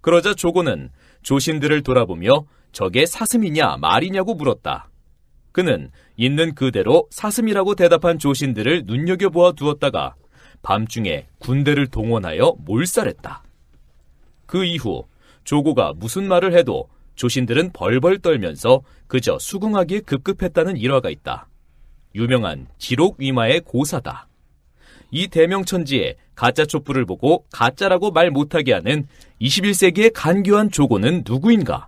그러자 조고는 조신들을 돌아보며 저게 사슴이냐 말이냐고 물었다. 그는 있는 그대로 사슴이라고 대답한 조신들을 눈여겨보아 두었다가 밤중에 군대를 동원하여 몰살했다. 그 이후 조고가 무슨 말을 해도 조신들은 벌벌 떨면서 그저 수긍하기에 급급했다는 일화가 있다. 유명한 지록위마의 고사다. 이 대명천지에 가짜 촛불을 보고 가짜라고 말 못하게 하는 21세기의 간교한 조고는 누구인가?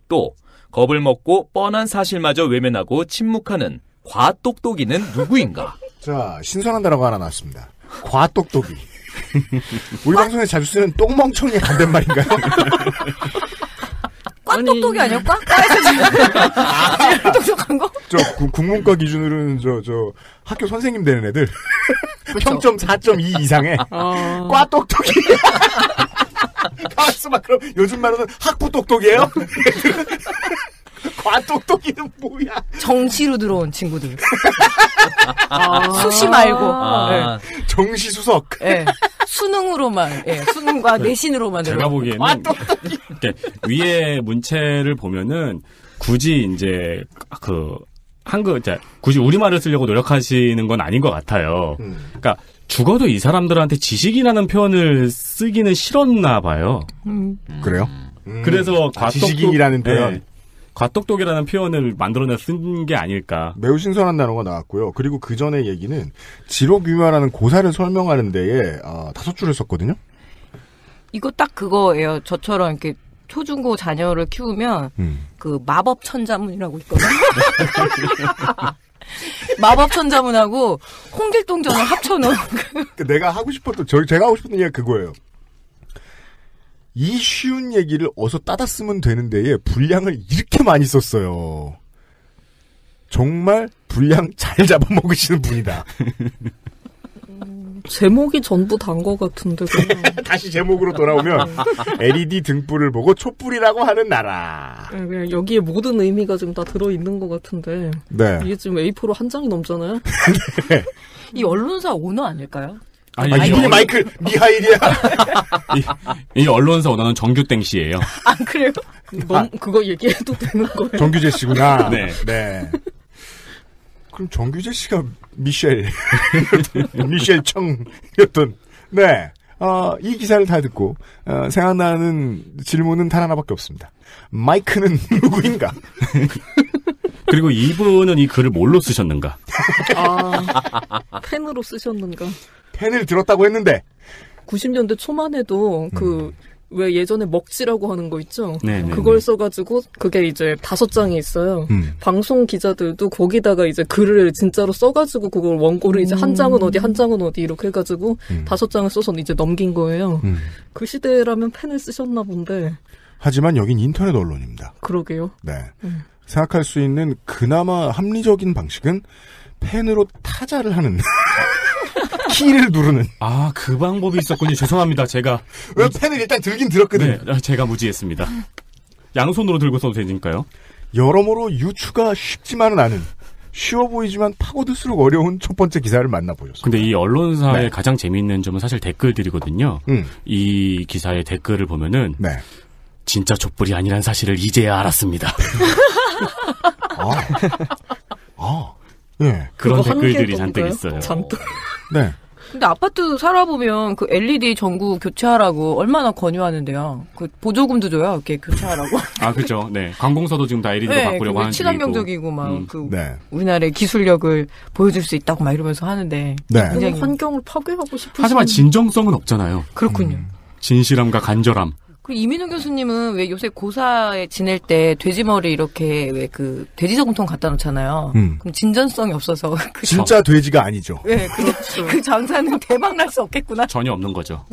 또 겁을 먹고 뻔한 사실마저 외면하고 침묵하는 과똑똑이는 누구인가? 자, 신선한 단어가 하나 나왔습니다. 과똑똑이. 우리 방송에서 자주 쓰는 똥멍청이의 반대말인가요? 꽈똑똑이 아니야? 꽈에서 똑똑한 거? 저 국문과 기준으로는 저 학교 선생님 되는 애들 평점 4.2 이상의 꽈똑똑이. 가만있어 봐. 그럼 요즘 말로는 학부 똑똑이에요? 과똑똑이는 뭐야? 정시로 들어온 친구들. 수시 말고. 네. 정시수석. 네. 수능으로만. 네. 수능과 내신으로만. 제가 보기에는 위에 문체를 보면은 굳이 이제 굳이 우리말을 쓰려고 노력하시는 건 아닌 것 같아요. 그러니까 죽어도 이 사람들한테 지식이라는 표현을 쓰기는 싫었나 봐요. 그래요? 그래서 지식인이라는 표현. 네. 과똑똑이라는 표현을 만들어내 쓴 게 아닐까. 매우 신선한 단어가 나왔고요. 그리고 그 전에 얘기는 지록위마라는 고사를 설명하는 데에 5줄을 썼거든요. 이거 딱 그거예요. 저처럼 이렇게 초중고 자녀를 키우면 그 마법 천자문이라고 있거든요. 마법 천자문하고 홍길동전을 합쳐놓은. 내가 하고 싶었던 제가 하고 싶었던 얘기가 그거예요. 이 쉬운 얘기를 어서 따다 쓰면 되는 데에 분량을 이렇게 많이 썼어요. 정말 분량 잘 잡아먹으시는 분이다. 제목이 전부 단 것 같은데. 다시 제목으로 돌아오면 LED 등불을 보고 촛불이라고 하는 나라. 그냥 여기에 모든 의미가 지금 다 들어있는 것 같은데. 네. 이게 지금 A4로 한 장이 넘잖아요. 네. 이 언론사 오너 아닐까요? 이분이 마이클 미하일이야. 이 언론사 오너는 정규땡 씨예요. 아 그래요? 그거 얘기해도 되는 거예요? 정규재 씨구나. 네. 네. 그럼 정규재 씨가 미셸 청이었던. 네. 이 기사를 다 듣고 생각나는 질문은 단 하나밖에 없습니다. 마이크는 누구인가? 그리고 이분은 이 글을 뭘로 쓰셨는가? 펜으로 쓰셨는가? 펜을 들었다고 했는데 90년대 초만 해도 왜 예전에 먹지라고 하는 거 있죠? 네네네. 그걸 써가지고 그게 이제 5장이 있어요. 방송 기자들도 거기다가 이제 글을 진짜로 써가지고 그걸 원고를 이제 한 장은 어디 한 장은 어디 이렇게 해가지고 5장을 써서 이제 넘긴 거예요. 그 시대라면 펜을 쓰셨나 본데. 하지만 여긴 인터넷 언론입니다. 그러게요. 네. 생각할 수 있는 그나마 합리적인 방식은 펜으로 타자를 하는 키를 누르는. 아, 그 방법이 있었군요. 죄송합니다. 제가 왜 펜을 일단 들긴 들었거든. 네, 제가 무지했습니다. 양손으로 들고 써도 되니까요. 여러모로 유추가 쉽지만은 않은, 쉬워 보이지만 파고들수록 어려운 첫 번째 기사를 만나보셨습니다. 근데 이 언론사의 네. 가장 재미있는 점은 사실 댓글들이거든요. 이 기사의 댓글을 보면은 네. 진짜 촛불이 아니란 사실을 이제야 알았습니다. 네. 그런 댓글들이 잔뜩 있어요. 잔뜩. 네. 근데 아파트 살아보면 그 LED 전구 교체하라고 얼마나 권유하는데요. 그 보조금도 줘요. 이렇게 교체하라고. 아, 그렇죠. 네. 관공서도 지금 다 LED로 네, 바꾸려고 하는 중이고. 친환경적이고 막 네. 우리나라의 기술력을 보여줄 수 있다고 막 이러면서 하는데. 네. 굉장히 환경을 파괴하고 싶으신. 하지만 진정성은 없잖아요. 그렇군요. 진실함과 간절함. 그리고 이민우 교수님은 왜 요새 고사에 지낼 때 돼지머리 이렇게 왜 그 돼지 저금통 갖다 놓잖아요. 그럼 진전성이 없어서. 진짜 돼지가 아니죠. 네, 그 장사는 대박 날 수 없겠구나. 전혀 없는 거죠.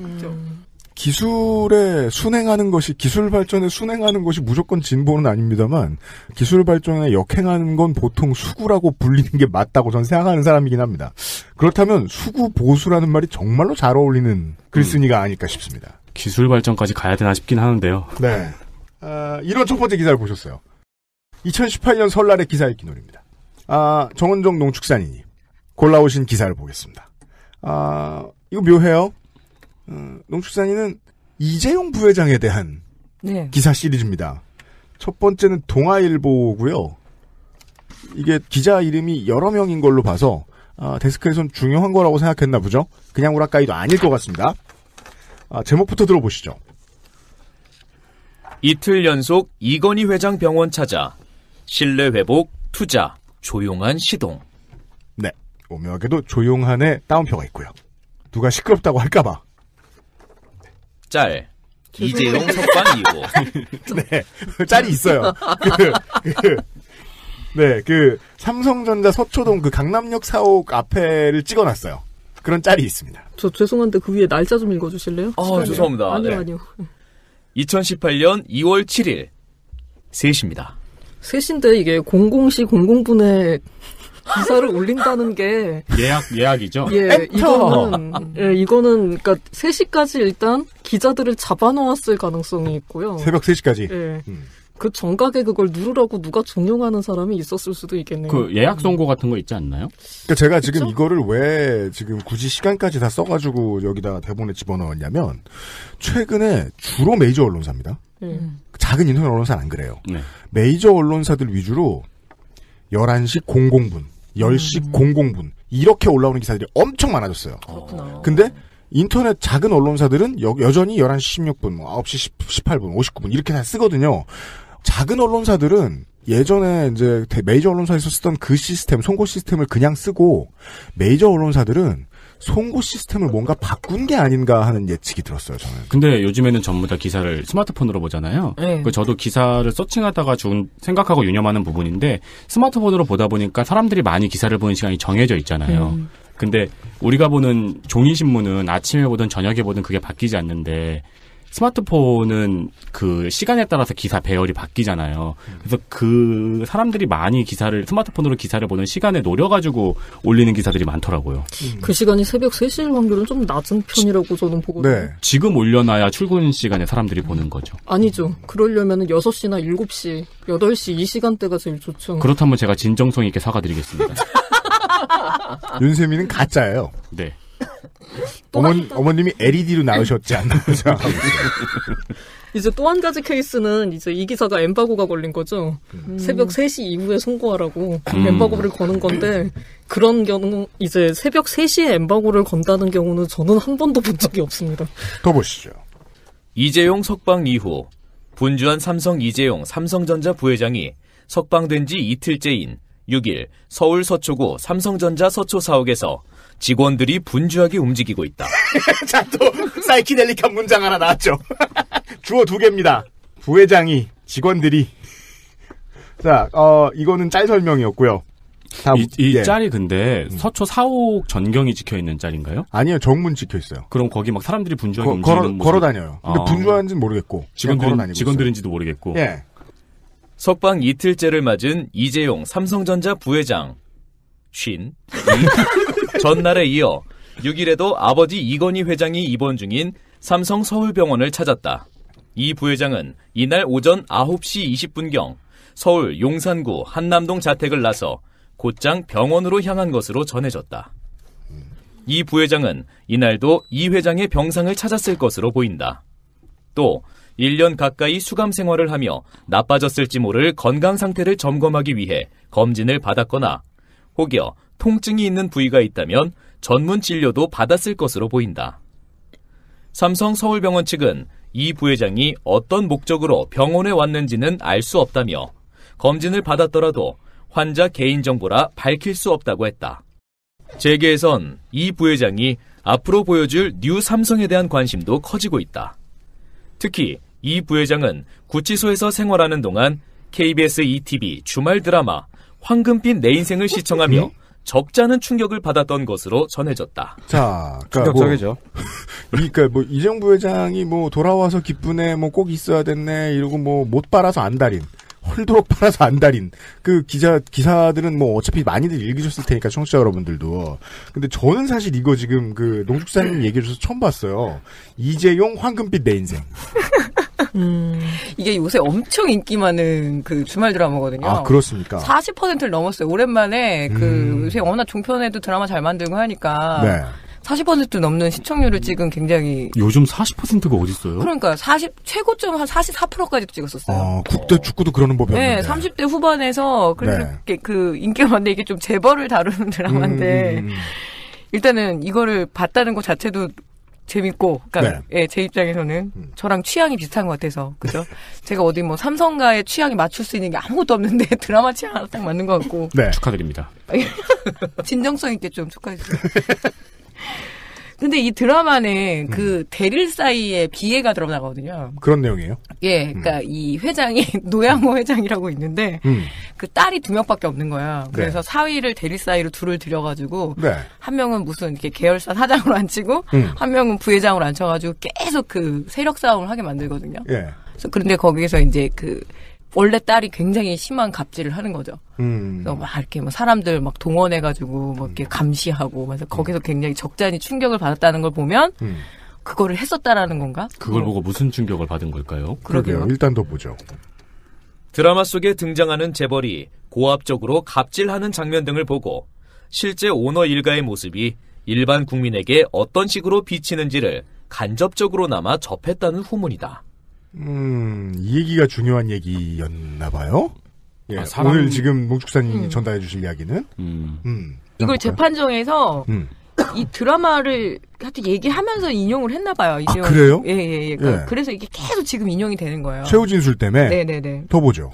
기술에 순행하는 것이, 기술 발전에 순행하는 것이 무조건 진보는 아닙니다만, 기술 발전에 역행하는 건 보통 수구라고 불리는 게 맞다고 전 생각하는 사람이긴 합니다. 그렇다면 수구 보수라는 말이 정말로 잘 어울리는 글쓴이가 아닐까 싶습니다. 기술 발전까지 가야 되나 싶긴 하는데요. 네. 이런 첫 번째 기사를 보셨어요. 2018년 설날의 기사 읽기 놀입니다. 정은정 농축산인이 골라오신 기사를 보겠습니다. 이거 묘해요. 농축산인은 이재용 부회장에 대한 네. 기사 시리즈입니다. 첫 번째는 동아일보고요. 이게 기자 이름이 여러 명인 걸로 봐서 데스크에선 중요한 거라고 생각했나 보죠. 그냥 우라카이도 아닐 것 같습니다. 제목부터 들어보시죠. 이틀 연속 이건희 회장 병원 찾아 신뢰 회복, 투자, 조용한 시동. 네, 오묘하게도 조용한의 따옴표가 있고요. 누가 시끄럽다고 할까봐. 짤. 이재용 석방 이후. 네, 짤이 있어요. 삼성전자 서초동 그 강남역 사옥 앞에를 찍어놨어요. 그런 짤이 있습니다. 저 죄송한데 그 위에 날짜 좀 읽어주실래요? 죄송합니다. 아니요. 2018년 2월 7일 3시입니다. 3시인데 이게 00시 00분에 기사를 올린다는 게 예약이죠. 예, 이거는 그러니까 3시까지 일단 기자들을 잡아놓았을 가능성이 있고요. 새벽 3시까지. 예. 그 정각에 그걸 누르라고 누가 종용하는 사람이 있었을 수도 있겠네요. 그 예약 선고 같은 거 있지 않나요? 그러니까 제가 지금 그쵸? 이거를 왜 지금 굳이 시간까지 다 써가지고 여기다 대본에 집어넣었냐면 최근에 주로 메이저 언론사입니다. 작은 인터넷 언론사는 안 그래요. 네. 메이저 언론사들 위주로 11시 00분, 10시 00분 이렇게 올라오는 기사들이 엄청 많아졌어요. 그렇구나. 근데 인터넷 작은 언론사들은 여전히 11시 16분, 9시 18분, 59분 이렇게 다 쓰거든요. 작은 언론사들은 예전에 이제 메이저 언론사에서 쓰던 그 시스템, 송고 시스템을 그냥 쓰고 메이저 언론사들은 송고 시스템을 뭔가 바꾼 게 아닌가 하는 예측이 들었어요, 저는. 근데 요즘에는 전부 다 기사를 스마트폰으로 보잖아요. 네. 저도 기사를 서칭하다가 생각하고 유념하는 부분인데 스마트폰으로 보다 보니까 사람들이 많이 기사를 보는 시간이 정해져 있잖아요. 근데 우리가 보는 종이신문은 아침에 보든 저녁에 보든 그게 바뀌지 않는데 스마트폰은 그 시간에 따라서 기사 배열이 바뀌잖아요. 그래서 그 사람들이 많이 스마트폰으로 기사를 보는 시간에 노려가지고 올리는 기사들이 많더라고요. 그 시간이 새벽 3시일 확률은 좀 낮은 편이라고 저는 보거든요. 네. 지금 올려놔야 출근 시간에 사람들이 보는 거죠. 아니죠. 그러려면 6시나 7시, 8시 이 시간대가 제일 좋죠. 그렇다면 제가 진정성 있게 사과드리겠습니다. 윤세민은 가짜예요. 네. 어머님이 LED로 나으셨지 않나 생각하고 있어요. 이제 또 한 가지 케이스는 이제 이 기사가 엠바고가 걸린 거죠. 새벽 3시 이후에 송고하라고 엠바고를 거는 건데 그런 경우 이제 새벽 3시에 엠바고를 건다는 경우는 저는 한 번도 본 적이 없습니다. 더 보시죠. 이재용 석방 이후 분주한 이재용 삼성전자 부회장이 석방된 지 이틀째인 6일 서울 서초구 삼성전자 서초 사옥에서 직원들이 분주하게 움직이고 있다. 자, 또 사이키델릭한 문장 하나 나왔죠. 주어 2개입니다. 부회장이, 직원들이. 자, 이거는 짤 설명이었고요. 이 짤이 근데 서초 사옥 전경이 찍혀있는 짤인가요? 아니요, 정문 찍혀있어요. 그럼 거기 막 사람들이 분주하게 움직이는 걸어 다녀요. 근데 분주한지는 모르겠고. 직원들인지도 모르겠고. 예. 석방 이틀째를 맞은 이재용 삼성전자 부회장. 전날에 이어 6일에도 아버지 이건희 회장이 입원 중인 삼성 서울병원을 찾았다. 이 부회장은 이날 오전 9시 20분경 서울 용산구 한남동 자택을 나서 곧장 병원으로 향한 것으로 전해졌다. 이 부회장은 이날도 이 회장의 병상을 찾았을 것으로 보인다. 또 1년 가까이 수감 생활을 하며 나빠졌을지 모를 건강 상태를 점검하기 위해 검진을 받았거나 혹여 통증이 있는 부위가 있다면 전문 진료도 받았을 것으로 보인다. 삼성 서울병원 측은 이 부회장이 어떤 목적으로 병원에 왔는지는 알 수 없다며 검진을 받았더라도 환자 개인정보라 밝힐 수 없다고 했다. 재계에선 이 부회장이 앞으로 보여줄 뉴 삼성에 대한 관심도 커지고 있다. 특히 이 부회장은 구치소에서 생활하는 동안 KBS ETV 주말 드라마 황금빛 내 인생을 시청하며 적지 않은 충격을 받았던 것으로 전해졌다. 자, 충격적이죠. 이재용 부회장이 돌아와서 기쁘네, 꼭 있어야 됐네, 이러고 못 빨아서 안달인. 헐도록 팔아서 안달인 그 기사들은 어차피 많이들 읽으셨을 테니까 청취자 여러분들도. 근데 저는 사실 이거 지금 농축사님 얘기해 주셔서 처음 봤어요. 이재용 황금빛 내 인생. 이게 요새 엄청 인기 많은 주말 드라마거든요. 아, 그렇습니까? 40%를 넘었어요. 오랜만에 요새 워낙 종편에도 드라마 잘 만들고 하니까. 네. 40% 넘는 시청률을 찍은 굉장히. 요즘 40%가 어딨어요? 그러니까 최고점 한 44%까지도 찍었었어요. 국대 축구도 그러는 법이었는데. 네, 30대 후반에서 그래서 인기가 많은데 이게 좀 재벌을 다루는 드라마인데 일단은 이거를 봤다는 것 자체도 재밌고, 그러니까 제 입장에서는 저랑 취향이 비슷한 것 같아서, 그죠? 제가 어디 삼성가의 취향이 맞출 수 있는 게 아무것도 없는데 드라마 취향 딱 맞는 것 같고. 네. 축하드립니다. 진정성 있게 좀 축하해주세요. 근데 이 드라마는 대릴 사이에 비애가 드러나거든요. 그런 내용이에요? 예, 그러니까 이 회장이 노양호 회장이라고 있는데 그 딸이 2명밖에 없는 거야. 그래서 사위를 대릴 사이로 둘을 들여가지고 한 명은 무슨 이렇게 계열사 사장으로 앉히고 한 명은 부회장으로 앉혀가지고 계속 세력 싸움을 하게 만들거든요. 예. 그래서 그런데 거기에서 이제 원래 딸이 굉장히 심한 갑질을 하는 거죠. 그래서 이렇게 사람들 동원해가지고 이렇게 감시하고, 그래서 거기서 굉장히 적잖이 충격을 받았다는 걸 보면, 그거를 했었다라는 건가? 그걸 보고 무슨 충격을 받은 걸까요? 그러게요. 일단 더 보죠. 드라마 속에 등장하는 재벌이 고압적으로 갑질하는 장면 등을 보고, 실제 오너 일가의 모습이 일반 국민에게 어떤 식으로 비치는지를 간접적으로나마 접했다는 후문이다. 이 얘기가 중요한 얘기였나 봐요. 예, 오늘 지금 농축사님이 전달해 주실 이야기는 이걸 재판정에서 이 드라마를 하여튼 얘기하면서 인용을 했나 봐요. 아, 그래요? 예. 그래서 이게 계속 지금 인용이 되는 거예요. 최후 진술 때문에? 네네네. 더 보죠.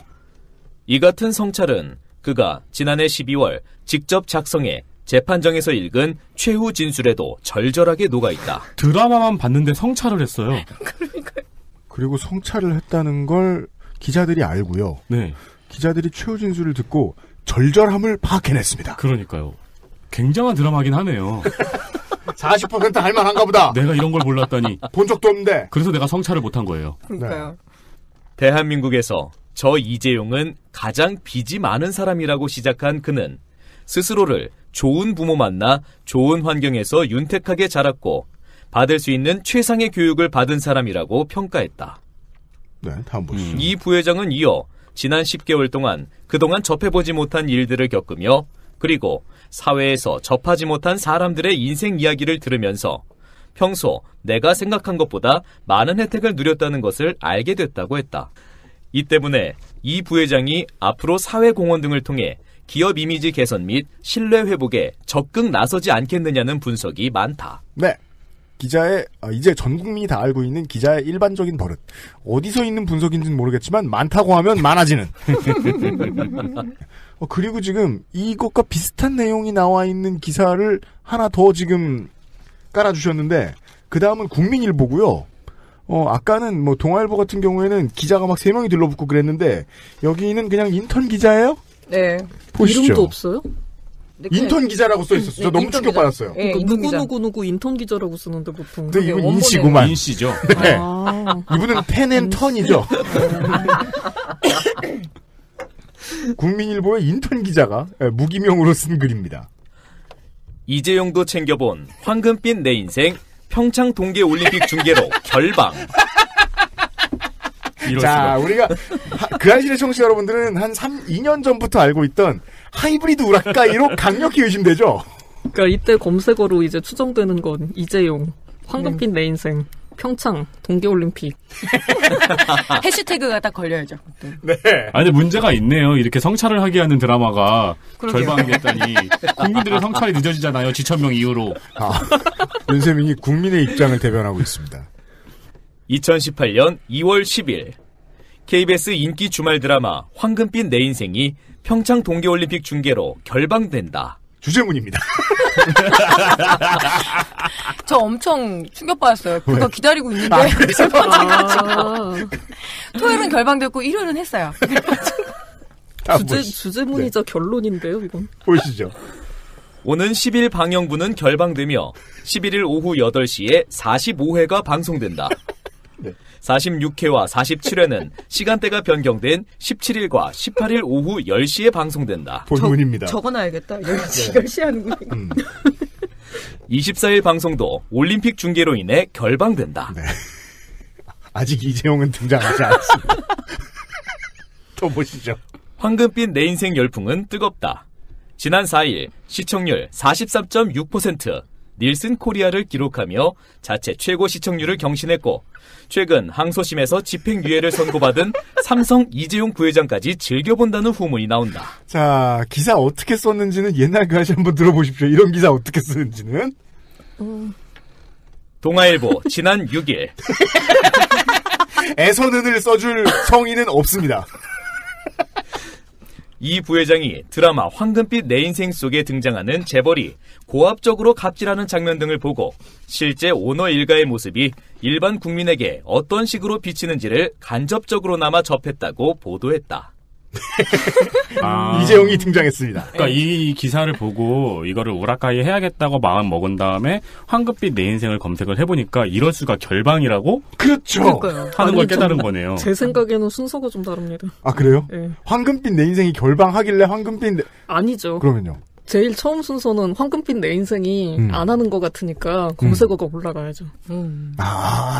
이 같은 성찰은 그가 지난해 12월 직접 작성해 재판정에서 읽은 최후 진술에도 절절하게 녹아있다. 드라마만 봤는데 성찰을 했어요. 그러니까요. 그리고 성찰을 했다는 걸 기자들이 알고요. 네. 기자들이 최후 진술을 듣고 절절함을 파악해냈습니다. 그러니까요. 굉장한 드라마긴 하네요. 40% 할만한가 보다. 내가 이런 걸 몰랐다니. 본 적도 없는데. 그래서 내가 성찰을 못한 거예요. 그러니까요. 네. 대한민국에서 저 이재용은 가장 빚이 많은 사람이라고 시작한 그는 스스로를 좋은 부모 만나 좋은 환경에서 윤택하게 자랐고 받을 수 있는 최상의 교육을 받은 사람이라고 평가했다. 네, 다음 보시죠. 이 부회장은 이어 지난 10개월 동안 그동안 접해보지 못한 일들을 겪으며 그리고 사회에서 접하지 못한 사람들의 인생 이야기를 들으면서 평소 내가 생각한 것보다 많은 혜택을 누렸다는 것을 알게 됐다고 했다. 이 때문에 이 부회장이 앞으로 사회공헌 등을 통해 기업 이미지 개선 및 신뢰 회복에 적극 나서지 않겠느냐는 분석이 많다. 네. 기자의 이제 전 국민이 다 알고 있는 기자의 일반적인 버릇. 어디서 있는 분석인지는 모르겠지만 많다고 하면 많아지는. 그리고 지금 이것과 비슷한 내용이 나와 있는 기사를 하나 더 지금 깔아주셨는데 그 다음은 국민일보고요. 아까는 뭐 동아일보 같은 경우에는 기자가 막 3명이 들러붙고 그랬는데 여기는 그냥 인턴 기자예요? 네. 보시죠. 이름도 없어요? 인턴 기자라고 써 있었어요. 저 너무 충격받았어요. 네, 그러니까 누구 인턴 기자라고 쓰는데 보통. 근데 이건 인씨구만. 인씨죠. 네. 이분은 펜앤턴이죠. 국민일보의 인턴 기자가 무기명으로 쓴 글입니다. 이재용도 챙겨본 황금빛 내 인생 평창 동계올림픽 중계로 결방. 자, 우리가 그 안실의 청취자 여러분들은 한 2년 전부터 알고 있던 하이브리드 우라카이로 강력히 의심되죠. 그러니까 이때 검색어로 이제 추정되는 건 이재용, 황금빛 내 인생, 평창, 동계올림픽. 해시태그가 딱 걸려야죠. 네. 아니, 문제가 있네요. 이렇게 성찰을 하게 하는 드라마가 결방됐다니. 국민들의 성찰이 늦어지잖아요. 지천명 이후로. 윤세민이 국민의 입장을 대변하고 있습니다. 2018년 2월 10일 KBS 인기 주말 드라마 황금빛 내 인생이 평창 동계올림픽 중계로 결방된다. 주제문입니다. 저 엄청 충격받았어요. 그거 기다리고 있는데 토요일은 결방됐고 일요일은 했어요. 주제문이자 네. 결론인데요, 이건. 보시죠. 오는 10일 방영부는 결방되며 11일 오후 8시에 45회가 방송된다. 네. 46회와 47회는 시간대가 변경된 17일과 18일 오후 10시에 방송된다. 본문입니다. 적어놔야겠다. 10시 하는구나. 24일 방송도 올림픽 중계로 인해 결방된다. 네. 아직 이재용은 등장하지 않습니다. 또 보시죠. 황금빛 내 인생 열풍은 뜨겁다. 지난 4일 시청률 43.6%, 닐슨 코리아를 기록하며 자체 최고 시청률을 경신했고 최근 항소심에서 집행유예를 선고받은 삼성 이재용 부회장까지 즐겨본다는 후문이 나온다. 자, 기사 어떻게 썼는지는 옛날 그 아저씨 한번 들어보십시오. 이런 기사 어떻게 쓰는지는. 동아일보 지난 6일 애선은을 써줄 성의는 없습니다. 이 부회장이 드라마 황금빛 내 인생 속에 등장하는 재벌이 고압적으로 갑질하는 장면 등을 보고 실제 오너 일가의 모습이 일반 국민에게 어떤 식으로 비치는지를 간접적으로나마 접했다고 보도했다. 이재용이 등장했습니다. 그러니까 이 기사를 보고 이거를 우라카이 해야겠다고 마음 먹은 다음에 황금빛 내 인생을 검색을 해보니까 이럴 수가 결방이라고? 그렇죠. 하는 걸 깨달은 거네요. 제 생각에는 순서가 좀 다릅니다. 아, 그래요? 네. 황금빛 내 인생이 결방하길래 황금빛 내... 아니죠. 그러면요? 제일 처음 순서는 황금빛 내 인생이 안 하는 것 같으니까 검색어가 올라가야죠.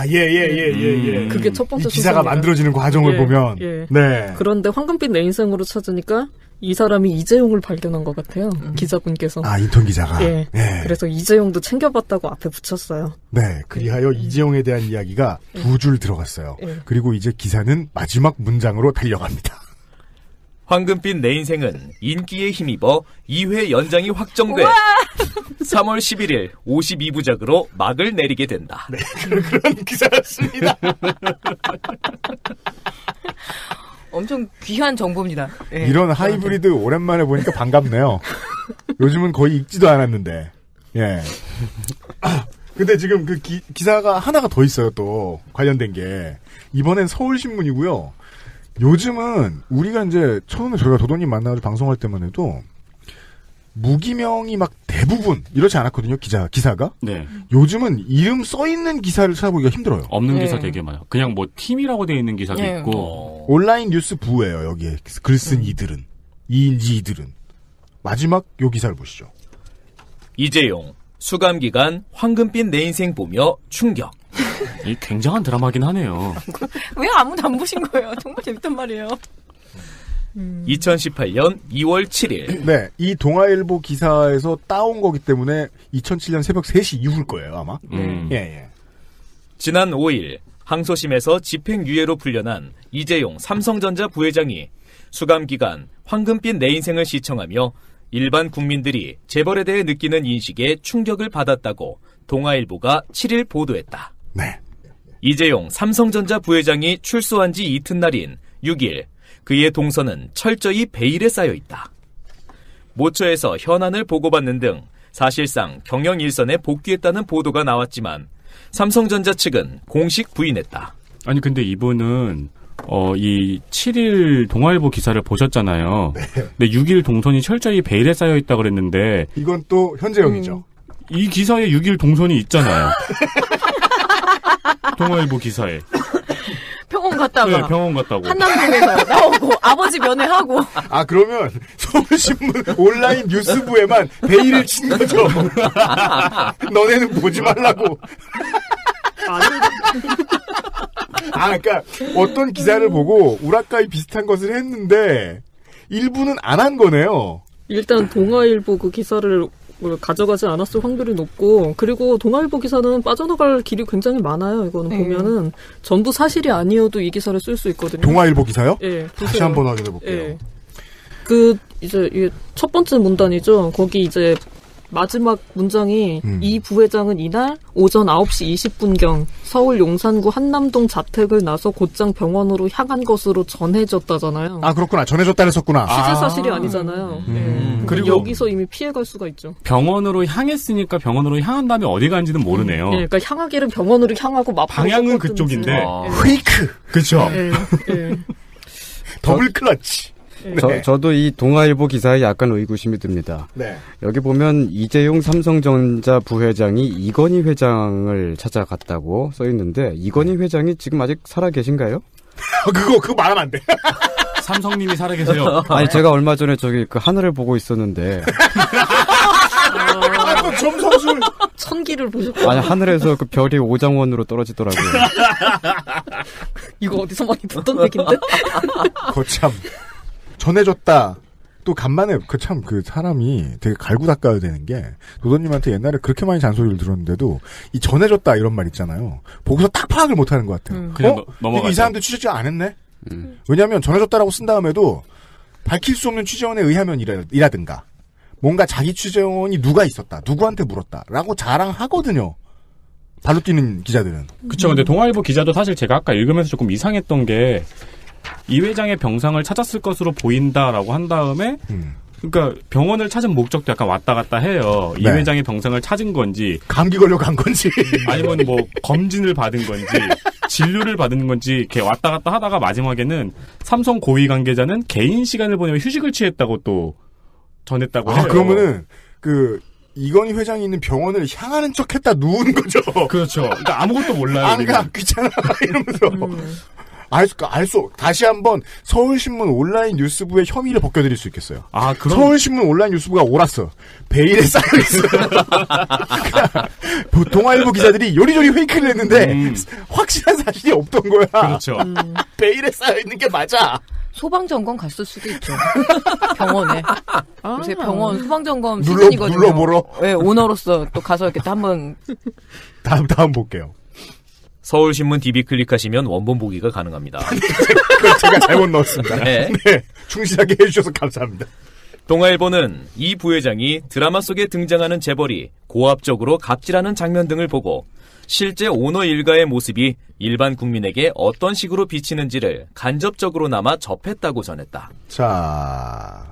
예. 그게 첫 번째 이 기사가 순서입니다. 만들어지는 과정을 보면. 네. 그런데 황금빛 내 인생으로 찾으니까 이 사람이 이재용을 발견한 것 같아요. 기자분께서. 아, 인턴 기자가. 예. 네. 그래서 이재용도 챙겨봤다고 앞에 붙였어요. 네. 그리하여 이재용에 대한 이야기가 두 줄 들어갔어요. 그리고 이제 기사는 마지막 문장으로 달려갑니다. 황금빛 내 인생은 인기에 힘입어 2회 연장이 확정돼 3월 11일 52부작으로 막을 내리게 된다. 네, 그런 기사였습니다. 엄청 귀한 정보입니다. 네. 이런 하이브리드 오랜만에 보니까 반갑네요. 요즘은 거의 읽지도 않았는데. 예. 근데 지금 그 기사가 하나가 더 있어요, 또. 관련된 게. 이번엔 서울신문이고요. 요즘은 우리가 이제 처음에 저희가 도도님 만나가지고 방송할 때만 해도 무기명이 막 대부분 이렇지 않았거든요. 기사가. 네. 요즘은 이름 써 있는 기사를 찾아보기가 힘들어요. 없는 기사 되게 많아요. 그냥 뭐 팀이라고 되어 있는 기사도 있고. 온라인 뉴스 부예요. 여기에 글 쓴 이들은. 이들은. 마지막 요 기사를 보시죠. 이재용 수감기간 황금빛 내 인생 보며 충격. 이 굉장한 드라마긴 하네요. 왜 아무도 안 보신 거예요? 정말 재밌단 말이에요. 2018년 2월 7일. 네, 이 동아일보 기사에서 따온 거기 때문에 2007년 새벽 3시 이후일 거예요, 아마. 예. 지난 5일 항소심에서 집행유예로 풀려난 이재용 삼성전자 부회장이 수감기간 황금빛 내 인생을 시청하며 일반 국민들이 재벌에 대해 느끼는 인식에 충격을 받았다고 동아일보가 7일 보도했다. 네. 이재용 삼성전자 부회장이 출소한 지 이튿날인 6일 그의 동선은 철저히 베일에 쌓여 있다. 모처에서 현안을 보고받는 등 사실상 경영 일선에 복귀했다는 보도가 나왔지만 삼성전자 측은 공식 부인했다. 아니 근데 이분은 이 7일 동아일보 기사를 보셨잖아요. 네. 근데 6일 동선이 철저히 베일에 쌓여 있다 그랬는데 이건 또 현재형이죠. 이 기사에 6일 동선이 있잖아요. 동아일보 기사에. 병원 갔다가. 네, 병원 갔다고. 한남동에서 나오고 아버지 면회하고. 아 그러면 서울신문 온라인 뉴스부에만 베일을 친 거죠. 너네는 보지 말라고. 그러니까 어떤 기사를 보고 우라카이 비슷한 것을 했는데 일부는 안 한 거네요. 일단 동아일보 그 기사를 가져가지 않았을 확률이 높고, 그리고 동아일보 기사는 빠져나갈 길이 굉장히 많아요. 이거는 보면은 전부 사실이 아니어도 이 기사를 쓸 수 있거든요. 동아일보 기사요? 예. 다시 한번 확인해 볼게요. 예. 이제 이게 첫 번째 문단이죠. 거기 이제 마지막 문장이 이 부회장은 이날 오전 9시 20분경 서울 용산구 한남동 자택을 나서 곧장 병원으로 향한 것으로 전해졌다잖아요. 아 그렇구나. 전해졌다를 썼구나. 실제 사실이 아니잖아요. 그리고 여기서 이미 피해갈 수가 있죠. 병원으로 향했으니까 병원으로 향한 다음에 어디 간지는 모르네요. 예, 그러니까 향하기를 병원으로 향하고 방향은 그쪽인데. 페이크. 그렇죠. 더블 클러치. 네. 저도 이 동아일보 기사에 약간 의구심이 듭니다. 네. 여기 보면 이재용 삼성전자 부회장이 이건희 회장을 찾아갔다고 써 있는데 이건희 회장이 지금 아직 살아 계신가요? 그거 말하면 안 돼. 삼성님이 살아계세요. 아니 제가 얼마 전에 저기 그 하늘을 보고 있었는데 점성술 천기를 보셨고 아니 하늘에서 그 별이 오장원으로 떨어지더라고요. 이거 어디서 많이 듣던 얘기인데? 거참 전해줬다. 또 간만에 그 사람이 되게 갈고 닦아야 되는 게 도도님한테 옛날에 그렇게 많이 잔소리를 들었는데도 이 전해줬다 이런 말 있잖아요. 보고서 딱 파악을 못하는 것 같아요. 그냥 넘어가죠. 이 사람들 취재 안 했네. 왜냐하면 전해줬다라고 쓴 다음에도 밝힐 수 없는 취재원에 의하면이라든가 뭔가 자기 취재원이 누가 있었다, 누구한테 물었다라고 자랑하거든요. 발로 뛰는 기자들은. 그렇죠. 근데 동아일보 기자도 사실 제가 아까 읽으면서 조금 이상했던 게 이 회장의 병상을 찾았을 것으로 보인다라고 한 다음에 그러니까 병원을 찾은 목적도 약간 왔다 갔다 해요. 이 회장의 병상을 찾은 건지 감기 걸려 간 건지 아니면 뭐 검진을 받은 건지 진료를 받은 건지 이렇게 왔다 갔다 하다가 마지막에는 삼성 고위 관계자는 개인 시간을 보내며 휴식을 취했다고 또 전했다고 해요. 그러면은 이건희 회장이 있는 병원을 향하는 척했다 누운 거죠. 그렇죠. 그러니까 아무것도 몰라요. 그러니까 귀찮아 이러면서. 다시 한번 서울신문 온라인 뉴스부의 혐의를 벗겨드릴 수 있겠어요. 그럼. 서울신문 온라인 뉴스부가 옳았어. 베일에 쌓여있어. 동아일보 기자들이 요리조리 페이크를 했는데, 확실한 사실이 없던 거야. 그렇죠. 베일에 쌓여있는 게 맞아. 소방점검 갔을 수도 있죠. 병원에. 요새 병원 소방점검 시즌이거든요. 눌러보러? 네, 오너로서 또 가서 이렇게 한번. 다음 볼게요. 서울신문 DB 클릭하시면 원본 보기가 가능합니다. 그걸 제가 잘못 넣었습니다. 네. 충실하게 해주셔서 감사합니다. 동아일보는 이 부회장이 드라마 속에 등장하는 재벌이 고압적으로 갑질하는 장면 등을 보고 실제 오너 일가의 모습이 일반 국민에게 어떤 식으로 비치는지를 간접적으로나마 접했다고 전했다. 자,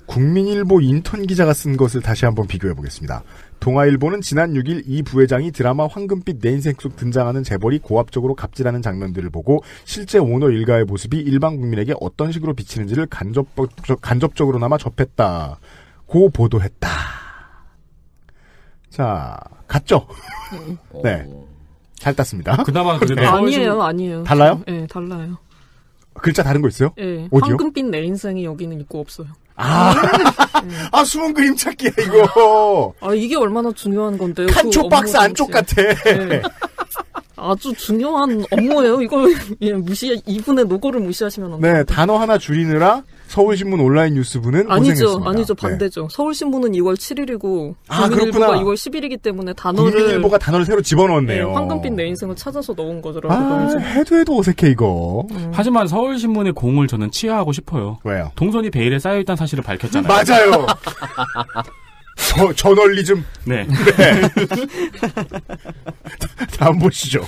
국민일보 인턴 기자가 쓴 것을 다시 한번 비교해보겠습니다. 동아일보는 지난 6일 이 부회장이 드라마 황금빛 내 인생 속 등장하는 재벌이 고압적으로 갑질하는 장면들을 보고 실제 오너 일가의 모습이 일반 국민에게 어떤 식으로 비치는지를 간접적으로나마 접했다고 보도했다. 자, 같죠? 네. 잘 땄습니다. 그나마 그래도 아니에요. 달라요? 네, 달라요. 글자 다른 거 있어요? 네. 어디요? 황금빛 내 인생이 여기는 있고 없어요. 숨은 그림 찾기야, 이거. 이게 얼마나 중요한 건데요. 칸초 박스 안쪽 같아. 네. 아주 중요한 업무예요. 이거 이분의 노고를 무시하시면 안 돼요. 네, 단어 하나 줄이느라 서울신문 온라인 뉴스부는 고생했습니다. 아니죠. 반대죠. 네. 서울신문은 2월 7일이고 국민일보가 2월 10일이기 때문에 국민일보가 단어를 새로 집어넣었네요. 네, 황금빛 내 인생을 찾아서 넣은 거더라고요. 해도 어색해 이거. 하지만 서울신문의 공을 저는 치하하고 싶어요. 왜요? 동선이 베일에 쌓여있다는 사실을 밝혔잖아요. 맞아요. 저널리즘. 네. 다음 보시죠.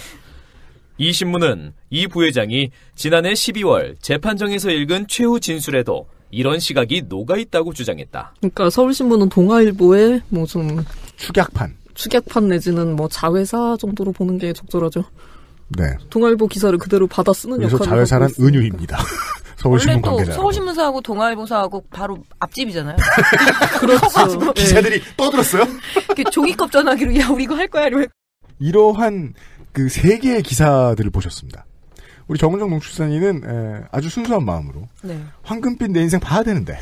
이 신문은 이 부회장이 지난해 12월 재판정에서 읽은 최후 진술에도 이런 시각이 녹아있다고 주장했다. 그러니까 서울신문은 동아일보의 무슨 축약판. 축약판 내지는 뭐 자회사 정도로 보는 게 적절하죠. 네. 동아일보 기사를 그대로 받아 쓰는 그래서 역할을 자회사란 하고 있으니까. 은유입니다. 서울신문 원래 또 관계자. 서울신문사하고 동아일보사하고 바로 앞집이잖아요. 그렇죠. 기자들이 떠들었어요? 이렇게 종이컵 전화기로 야 우리 이거 할 거야 이러면. 이러한 그 세 개의 기사들을 보셨습니다. 우리 정은정 농축산인은 아주 순수한 마음으로 네. 황금빛 내 인생 봐야 되는데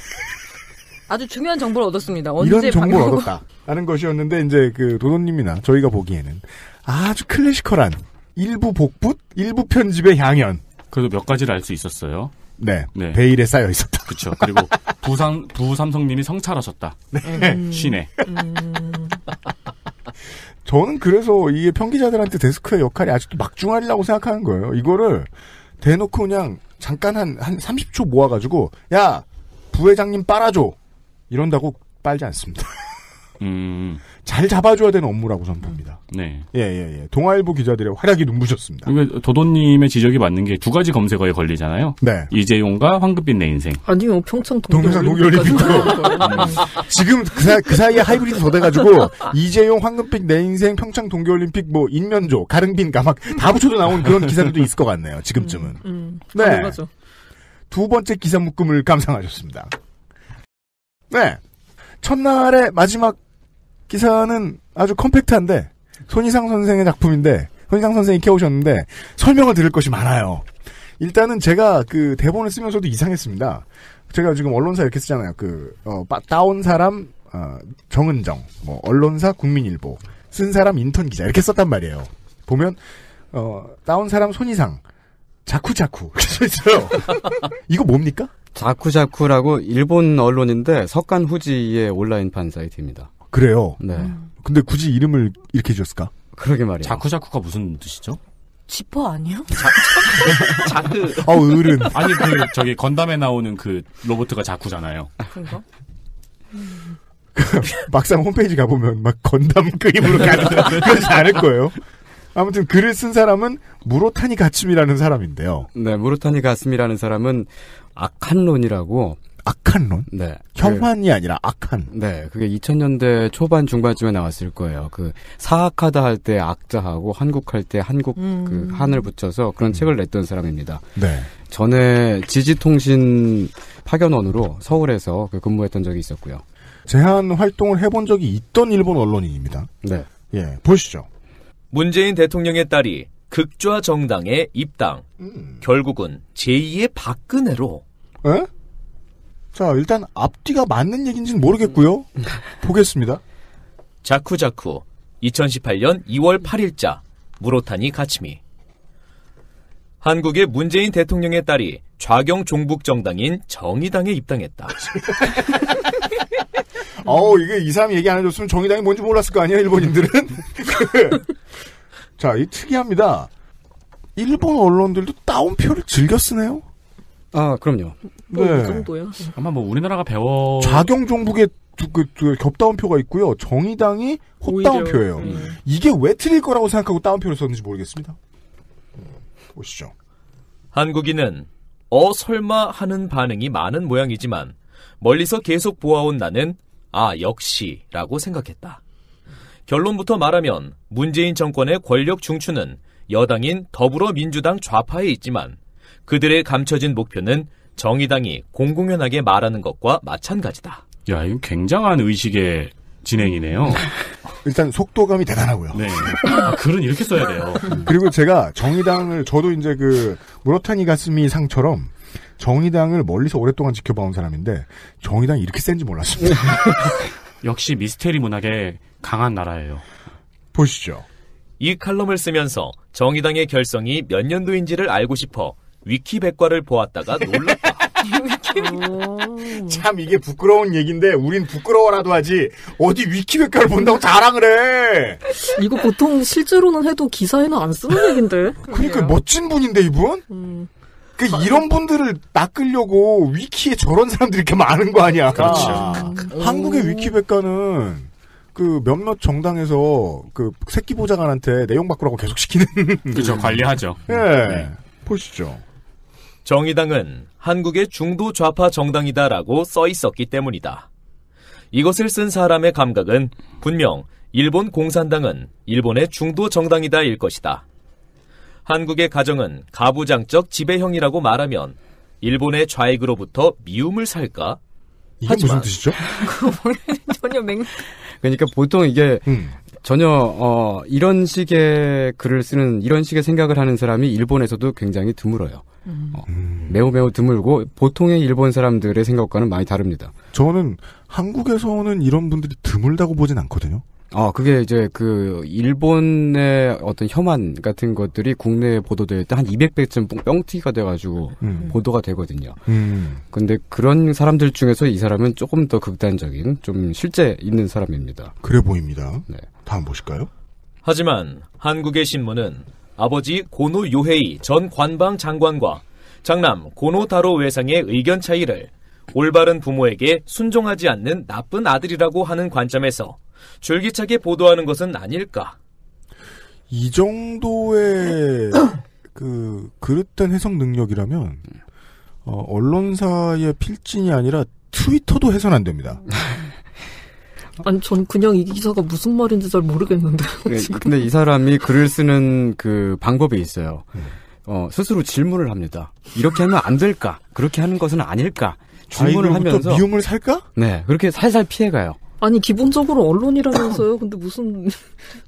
아주 중요한 정보를 얻었습니다. 이런 정보를 얻었다라는 것이었는데 이제 그 도도님이나 저희가 보기에는 아주 클래시컬한 일부 복붙, 일부 편집의 향연. 그래도 몇 가지를 알 수 있었어요. 네. 베일에 쌓여 있었다. 그렇죠. 그리고 부삼성님이 성찰하셨다. 네. 쉬네. 저는 그래서 이게 편기자들한테 데스크의 역할이 아직도 막중하리라고 생각하는 거예요. 이거를 대놓고 그냥 잠깐 한 30초 모아가지고 야 부회장님 빨아줘 이런다고 빨지 않습니다. 잘 잡아줘야 되는 업무라고 저는 봅니다. 네. 예. 동아일보 기자들의 활약이 눈부셨습니다. 그러니까 도도님의 지적이 맞는 게 두 가지 검색어에 걸리잖아요. 네. 이재용과 황금빛 내 인생. 아니요, 평창 동계올림픽도. 지금 그 사이에 하이브리드 더 돼가지고 이재용 황금빛 내 인생 평창 동계올림픽 뭐 인면조 가릉빈 가막 다 붙여도 나온 그런 기사들도 있을 것 같네요. 지금쯤은. 네. 맞아. 두 번째 기사 묶음을 감상하셨습니다. 네. 첫날의 마지막 기사는 아주 컴팩트한데 손희상 선생의 작품인데 손희상 선생이 캐오셨는데 설명을 드릴 것이 많아요. 일단은 제가 그 대본을 쓰면서도 이상했습니다. 제가 지금 언론사 이렇게 쓰잖아요. 따온 사람 정은정, 뭐 언론사 국민일보, 쓴 사람 인턴 기자 이렇게 썼단 말이에요. 보면 따온 사람 손희상, 자쿠자쿠 이렇게 써 있어요. 이거 뭡니까? 자쿠자쿠라고 일본 언론인데 석간 후지의 온라인판 사이트입니다. 그래요? 네. 근데 굳이 이름을 이렇게 지었을까? 그러게 말이에요. 자쿠자쿠가 무슨 뜻이죠? 지퍼 아니요? 자크. 어른. 아니 저기 건담에 나오는 그 로봇가 자쿠잖아요. 그런가? 막상 홈페이지 가보면 막 건담 그림으로 가는 그러지 않을 거예요. 아무튼 글을 쓴 사람은 무로타니 가츠미라는 사람인데요. 네, 무로타니 가츠미라는 사람은 악한론이라고. 악한론? 네. 혐한이 아니라 악한. 네, 그게 2000년대 초반 중반쯤에 나왔을 거예요. 그 사악하다 할 때 악자하고 한국할 때 한국 그 한을 붙여서 그런 책을 냈던 사람입니다. 네. 전에 지지통신 파견원으로 서울에서 근무했던 적이 있었고요. 제한 활동을 해본 적이 있던 일본 언론인입니다. 네. 예, 보시죠. 문재인 대통령의 딸이 극좌 정당에 입당. 결국은 제2의 박근혜로. 에? 자, 일단 앞뒤가 맞는 얘기인지는 모르겠고요. 보겠습니다. 자쿠자쿠 2018년 2월 8일자 무로타니 가츠미. 한국의 문재인 대통령의 딸이 좌경 종북 정당인 정의당에 입당했다. 이게 이 사람이 얘기 안 해줬으면 정의당이 뭔지 몰랐을 거 아니에요, 일본인들은? 자, 이 특이합니다. 일본 언론들도 따옴표를 즐겨 쓰네요? 아, 그럼요. 뭐, 그 정도야. 아마 뭐 우리나라가 배워. 좌경 종북에 겹다운표가 있고요. 정의당이 헛다운표예요. 이게 왜 틀릴 거라고 생각하고 다운표를 썼는지 모르겠습니다. 보시죠. 한국인은 설마 하는 반응이 많은 모양이지만 멀리서 계속 보아온 나는 역시라고 생각했다. 결론부터 말하면 문재인 정권의 권력 중추는 여당인 더불어민주당 좌파에 있지만 그들의 감춰진 목표는 정의당이 공공연하게 말하는 것과 마찬가지다. 야, 이거 굉장한 의식의 진행이네요. 일단 속도감이 대단하고요. 네. 글은 이렇게 써야 돼요. 그리고 제가 정의당을 저도 이제 무로타니 가스미 상처럼 정의당을 멀리서 오랫동안 지켜봐온 사람인데 정의당이 이렇게 센지 몰랐습니다. 역시 미스테리 문학의 강한 나라예요. 보시죠. 이 칼럼을 쓰면서 정의당의 결성이 몇 년도인지를 알고 싶어 위키백과를 보았다가 놀랐다. 참 이게 부끄러운 얘기인데 우린 부끄러워라도 하지 어디 위키백과를 본다고 자랑을 해. 이거 보통 실제로는 해도 기사에는 안 쓰는 얘긴데. 그러니까 멋진 분인데 이분? 이런 분들을 낚으려고 위키에 저런 사람들이 이렇게 많은 거 아니야. 그렇죠. 한국의 위키백과는 몇몇 정당에서 새끼 보좌관한테 내용 바꾸라고 계속 시키는. 그죠, 관리하죠. 예. 네. 보시죠. 정의당은 한국의 중도 좌파 정당이다라고 써 있었기 때문이다. 이것을 쓴 사람의 감각은 분명 일본 공산당은 일본의 중도 정당이다일 것이다. 한국의 가정은 가부장적 지배형이라고 말하면 일본의 좌익으로부터 미움을 살까? 이게 무슨 뜻이죠? 전혀 그러니까 보통 이게 전혀 이런 식의 글을 쓰는 이런 식의 생각을 하는 사람이 일본에서도 굉장히 드물어요. 매우 드물고 보통의 일본 사람들의 생각과는 많이 다릅니다. 저는 한국에서는 이런 분들이 드물다고 보진 않거든요. 그게 이제 그 일본의 어떤 혐한 같은 것들이 국내에 보도될 때 한 200배쯤 뻥튀기가 돼가지고 보도가 되거든요. 근데 그런 사람들 중에서 이 사람은 조금 더 극단적인 좀 실제 있는 사람입니다. 그래 보입니다. 네. 다음 보실까요? 하지만 한국의 신문은 아버지 고노 요헤이 전 관방 장관과 장남 고노 다로 외상의 의견 차이를 올바른 부모에게 순종하지 않는 나쁜 아들이라고 하는 관점에서 줄기차게 보도하는 것은 아닐까? 이 정도의 그릇된 해석 능력이라면 언론사의 필진이 아니라 트위터도 해선 안 됩니다. 아니, 전 그냥 이 기사가 무슨 말인지 잘 모르겠는데. 근데 이 사람이 글을 쓰는 그 방법이 있어요. 스스로 질문을 합니다. 이렇게 하면 안 될까? 그렇게 하는 것은 아닐까? 질문을 하면서 미움을 살까? 네, 그렇게 살살 피해가요. 아니, 기본적으로 언론이라면서요. 근데 무슨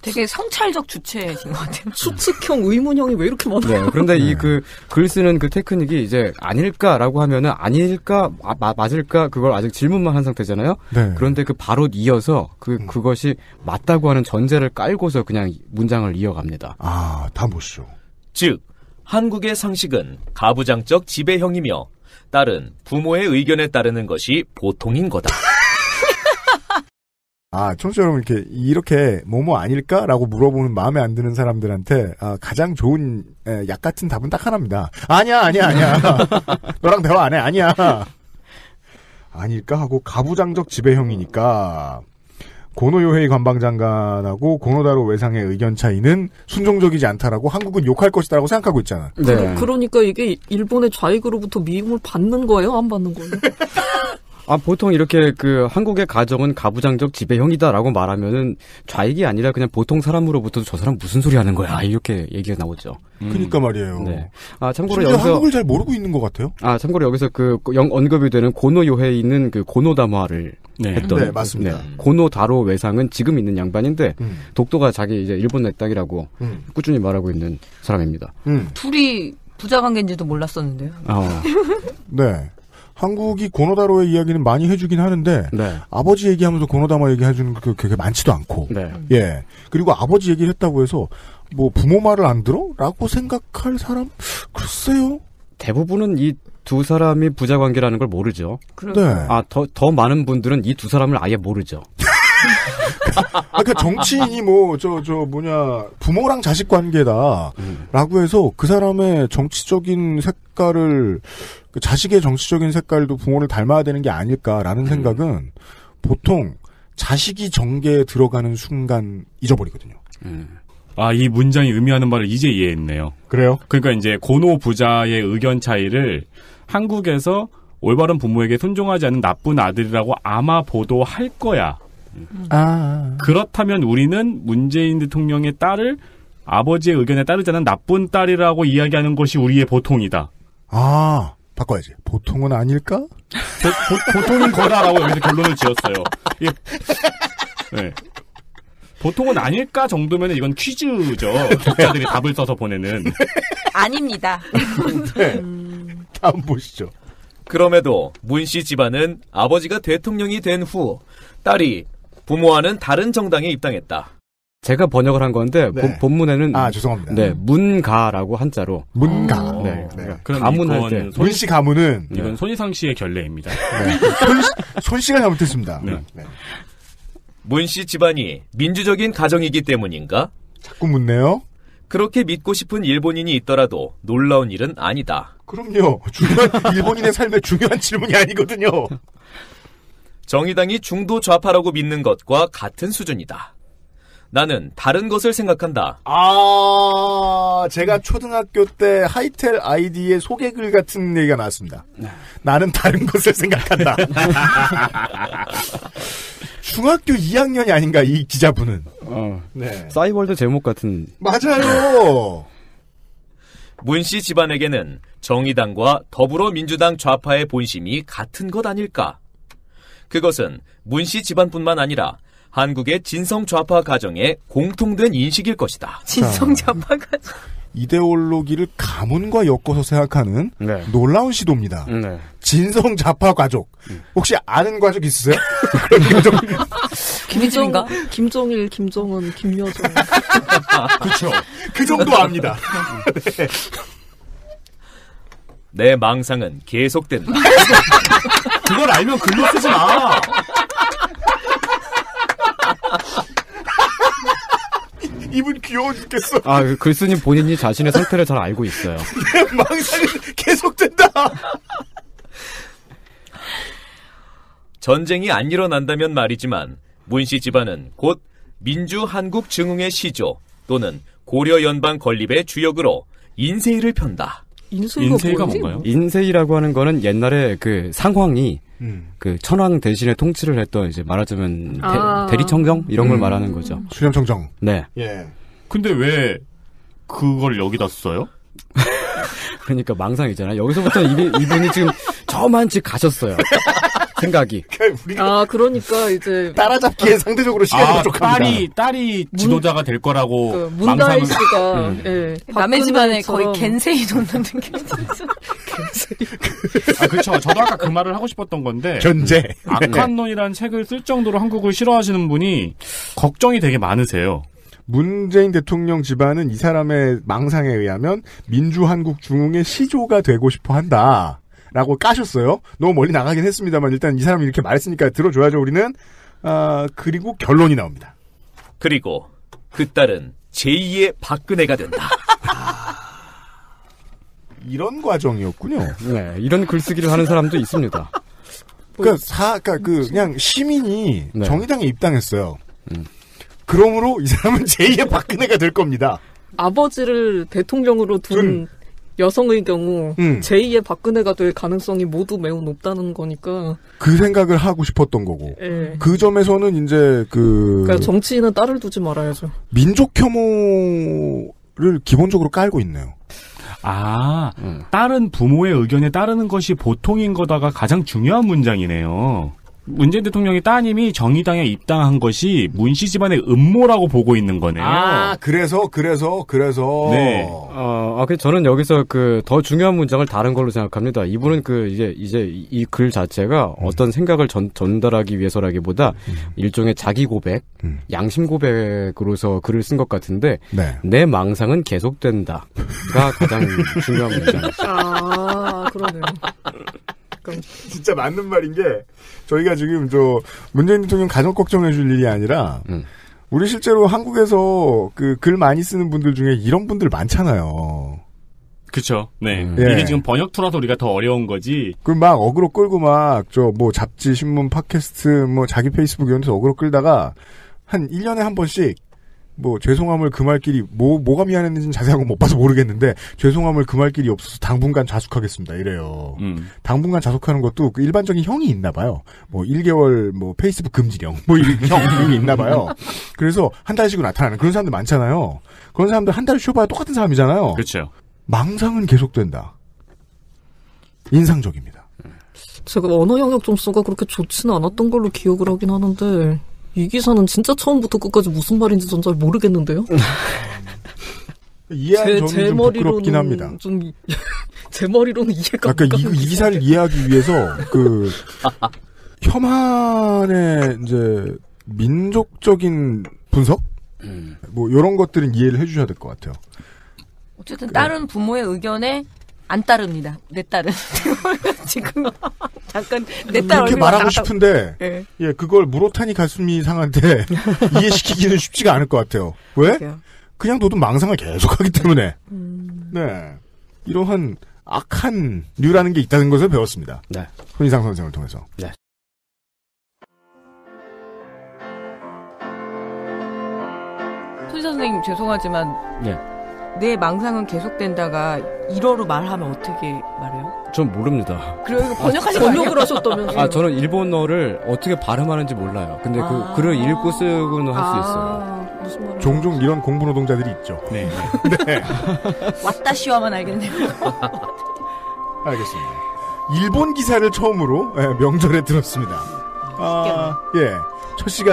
되게 성찰적 주체이신 것 같아요. 추측형, 의문형이 왜 이렇게 많아요? 네, 그런데 이 글 쓰는 그 테크닉이 이제 아닐까라고 하면은 아닐까, 맞을까, 그걸 아직 질문만 한 상태잖아요. 네. 그런데 그 바로 이어서 그것이 맞다고 하는 전제를 깔고서 그냥 문장을 이어갑니다. 다음 보시죠. 즉, 한국의 상식은 가부장적 지배형이며 딸은 부모의 의견에 따르는 것이 보통인 거다. 청취자 여러분, 이렇게 뭐뭐 아닐까라고 물어보는 마음에 안 드는 사람들한테 가장 좋은 약 같은 답은 딱 하나입니다. 아니야. 너랑 대화 안 해. 아니야. 아닐까 하고 가부장적 지배형이니까 고노요헤이 관방장관하고 고노다로 외상의 의견 차이는 순종적이지 않다라고 한국은 욕할 것이다라고 생각하고 있잖아. 네. 그러니까 이게 일본의 좌익으로부터 미움을 받는 거예요? 안 받는 거예요? 보통 이렇게 한국의 가정은 가부장적 지배형이다라고 말하면은 좌익이 아니라 그냥 보통 사람으로부터 저 사람 무슨 소리 하는 거야 이렇게 얘기가 나오죠. 그러니까 말이에요. 네. 참고로 여기서 한국을 잘 잘 모르고 있는 것 같아요. 참고로 여기서 언급이 되는 고노요헤이 있는 고노다마를 했던. 네, 맞습니다. 고노다로 외상은 지금 있는 양반인데 독도가 자기 이제 일본 내 땅이라고 꾸준히 말하고 있는 사람입니다. 둘이 부자 관계인지도 몰랐었는데요. 네. 한국이 고노다로의 이야기는 많이 해주긴 하는데 네. 아버지 얘기하면서 고노다마 얘기해주는 게 그렇게 많지도 않고 네. 그리고 아버지 얘기를 했다고 해서 뭐 부모 말을 안 들어? 라고 생각할 사람? 글쎄요. 대부분은 이 두 사람이 부자 관계라는 걸 모르죠. 네. 더 많은 분들은 이 두 사람을 아예 모르죠. 그러니까 정치인이 부모랑 자식 관계다라고 해서 그 사람의 정치적인 색깔을 자식의 정치적인 색깔도 부모를 닮아야 되는 게 아닐까라는 생각은 보통 자식이 정계에 들어가는 순간 잊어버리거든요. 이 문장이 의미하는 말을 이제 이해했네요. 그래요? 그러니까 이제 고노 부자의 의견 차이를 한국에서 올바른 부모에게 순종하지 않는 나쁜 아들이라고 아마 보도할 거야. 그렇다면 우리는 문재인 대통령의 딸을 아버지의 의견에 따르지 않는 나쁜 딸이라고 이야기하는 것이 우리의 보통이다. 바꿔야지. 보통은 아닐까? 보통은 거다라고 여기서 결론을 지었어요. 네. 보통은 아닐까 정도면 이건 퀴즈죠. 독자들이 답을 써서 보내는. 아닙니다. 네. 다음 보시죠. 그럼에도 문씨 집안은 아버지가 대통령이 된 후 딸이 부모와는 다른 정당에 입당했다. 제가 번역을 한 건데 본문에는 죄송합니다. 네, 문가라고 한자로 문가. 네. 그럼 가문할 때 문씨 가문은 이건 손희상 씨의 결례입니다. 손씨가 잘못했습니다. 네. 문씨 집안이 민주적인 가정이기 때문인가? 자꾸 묻네요. 그렇게 믿고 싶은 일본인이 있더라도 놀라운 일은 아니다. 그럼요. 중요한 일본인의 삶의 중요한 질문이 아니거든요. 정의당이 중도 좌파라고 믿는 것과 같은 수준이다. 나는 다른 것을 생각한다. 제가 초등학교 때 하이텔 아이디의 소개글 같은 얘기가 나왔습니다. 나는 다른 것을 생각한다. 중학교 2학년이 아닌가, 이 기자분은. 네. 싸이월드 제목 같은. 맞아요. 문씨 집안에게는 정의당과 더불어민주당 좌파의 본심이 같은 것 아닐까? 그것은 문씨 집안뿐만 아니라 한국의 진성 좌파 가정의 공통된 인식일 것이다. 진성 좌파 가정. 이데올로기를 가문과 엮어서 생각하는 네. 놀라운 시도입니다. 네. 진성 좌파 가족. 혹시 아는 가족 있으세요? 그런 가족. 김희준인가? 김정일, 김정은, 김여정. 그렇죠. 그 정도 압니다. 네. 내 망상은 계속된다. 그걸 알면 글로 쓰지 마. 이분 귀여워 죽겠어. 글쓰님 본인이 자신의 상태를 잘 알고 있어요. 내 망상은 계속된다. 전쟁이 안 일어난다면 말이지만 문씨 집안은 곧 민주한국증흥의 시조 또는 고려연방 건립의 주역으로 인세이를 편다. 인세이가 뭔가요? 인세이라고 하는 거는 옛날에 그 상황이 그 천황 대신에 통치를 했던 이제 말하자면 대리청정 이런 걸 말하는 거죠. 수렴청정. 네. 예. 근데 왜 그걸 여기다 써요? 그러니까 망상이잖아요. 여기서부터 이분이 지금 저만치 가셨어요. 생각이. 그러니까 이제 따라잡기에 상대적으로 시간이 부족합니다. 딸이 지도자가 될 거라고 문다혜 씨가 남의 집안에 거의 겐세이 놓는 느낌. 그렇죠. 저도 아까 그 말을 하고 싶었던 건데 견제. 악한론이라는 책을 쓸 정도로 한국을 싫어하시는 분이 걱정이 되게 많으세요. 문재인 대통령 집안은 이 사람의 망상에 의하면 민주한국중흥의 시조가 되고 싶어 한다. 라고 까셨어요. 너무 멀리 나가긴 했습니다만 일단 이 사람이 이렇게 말했으니까 들어줘야죠 우리는. 그리고 결론이 나옵니다. 그리고 그 딸은 제2의 박근혜가 된다. 이런 과정이었군요. 네, 이런 글쓰기를 하는 사람도 있습니다. 그냥 시민이 정의당에 입당했어요. 그러므로 이 사람은 제2의 박근혜가 될 겁니다. 아버지를 대통령으로 둔 여성의 경우 제2의 박근혜가 될 가능성이 모두 매우 높다는 거니까 그 생각을 하고 싶었던 거고 네. 그 점에서는 이제 그러니까 정치인은 딸을 두지 말아야죠. 민족 혐오를 기본적으로 깔고 있네요. 딸은 부모의 의견에 따르는 것이 보통인 거다가 가장 중요한 문장이네요. 문재인 대통령이 따님이 정의당에 입당한 것이 문씨 집안의 음모라고 보고 있는 거네요. 그래서. 네. 저는 여기서 더 중요한 문장을 다른 걸로 생각합니다. 이분은 이제 이 글 자체가 어떤 생각을 전달하기 위해서라기보다 일종의 자기 고백, 양심 고백으로서 글을 쓴 것 같은데, 내 망상은 계속된다가 가장 중요한 문장이죠. 그러네요. 진짜 맞는 말인 게 저희가 지금 문재인 대통령 가족 걱정해줄 일이 아니라 우리 실제로 한국에서 글 많이 쓰는 분들 중에 이런 분들 많잖아요. 그쵸. 네. 이게 지금 번역투라서 우리가 더 어려운 거지. 막 어그로 끌고 잡지, 신문, 팟캐스트, 자기 페이스북 이런 데서 어그로 끌다가 한 1년에 한 번씩 죄송함을 금할 길이, 뭐가 미안했는지는 자세하고 못 봐서 모르겠는데, 죄송함을 금할 길이 없어서 당분간 자숙하겠습니다. 이래요. 당분간 자숙하는 것도 일반적인 형이 있나 봐요. 1개월, 페이스북 금지령, 형이 있나 봐요. 그래서 한 달씩은 나타나는 그런 사람들 많잖아요. 그런 사람들 한 달 쉬어봐야 똑같은 사람이잖아요. 그렇죠. 망상은 계속된다. 인상적입니다. 제가 언어 영역 점수가 그렇게 좋지는 않았던 걸로 기억을 하긴 하는데, 이 기사는 진짜 처음부터 끝까지 무슨 말인지 전 잘 모르겠는데요? 이해한 점이 좀 부끄럽긴 합니다. 제 머리로는 이해가 안 가요. 이 기사를 이해하기 위해서 혐한의 이제 민족적인 분석? 이런 것들은 이해를 해주셔야 될 것 같아요. 어쨌든 딸은 부모의 의견에 안 따릅니다. 내 딸은. 지금 잠깐 내 딸 그렇게 말하고 싶은데 그걸 무로타니 가슴이 상한테 이해시키기는 쉽지가 않을 것 같아요. 왜? 그냥 너도 망상을 계속하기 때문에. 네. 이러한 악한 류라는 게 있다는 것을 배웠습니다. 네. 손희상 선생을 통해서. 네. 손희상 선생님 죄송하지만 내 망상은 계속된다가 1어로 말하면 어떻게 말해요? 전 모릅니다. 그래요? 이거 번역을 하셨다면서요? 저는 일본어를 어떻게 발음하는지 몰라요. 근데 그 글을 읽고 쓰고는 할 수 있어요. 무슨 말이야? 종종 이런 공부 노동자들이 있죠. 네. 네. 왔다시와만 알겠네요. 알겠습니다. 일본 기사를 처음으로 명절에 들었습니다. 예. 첫 시간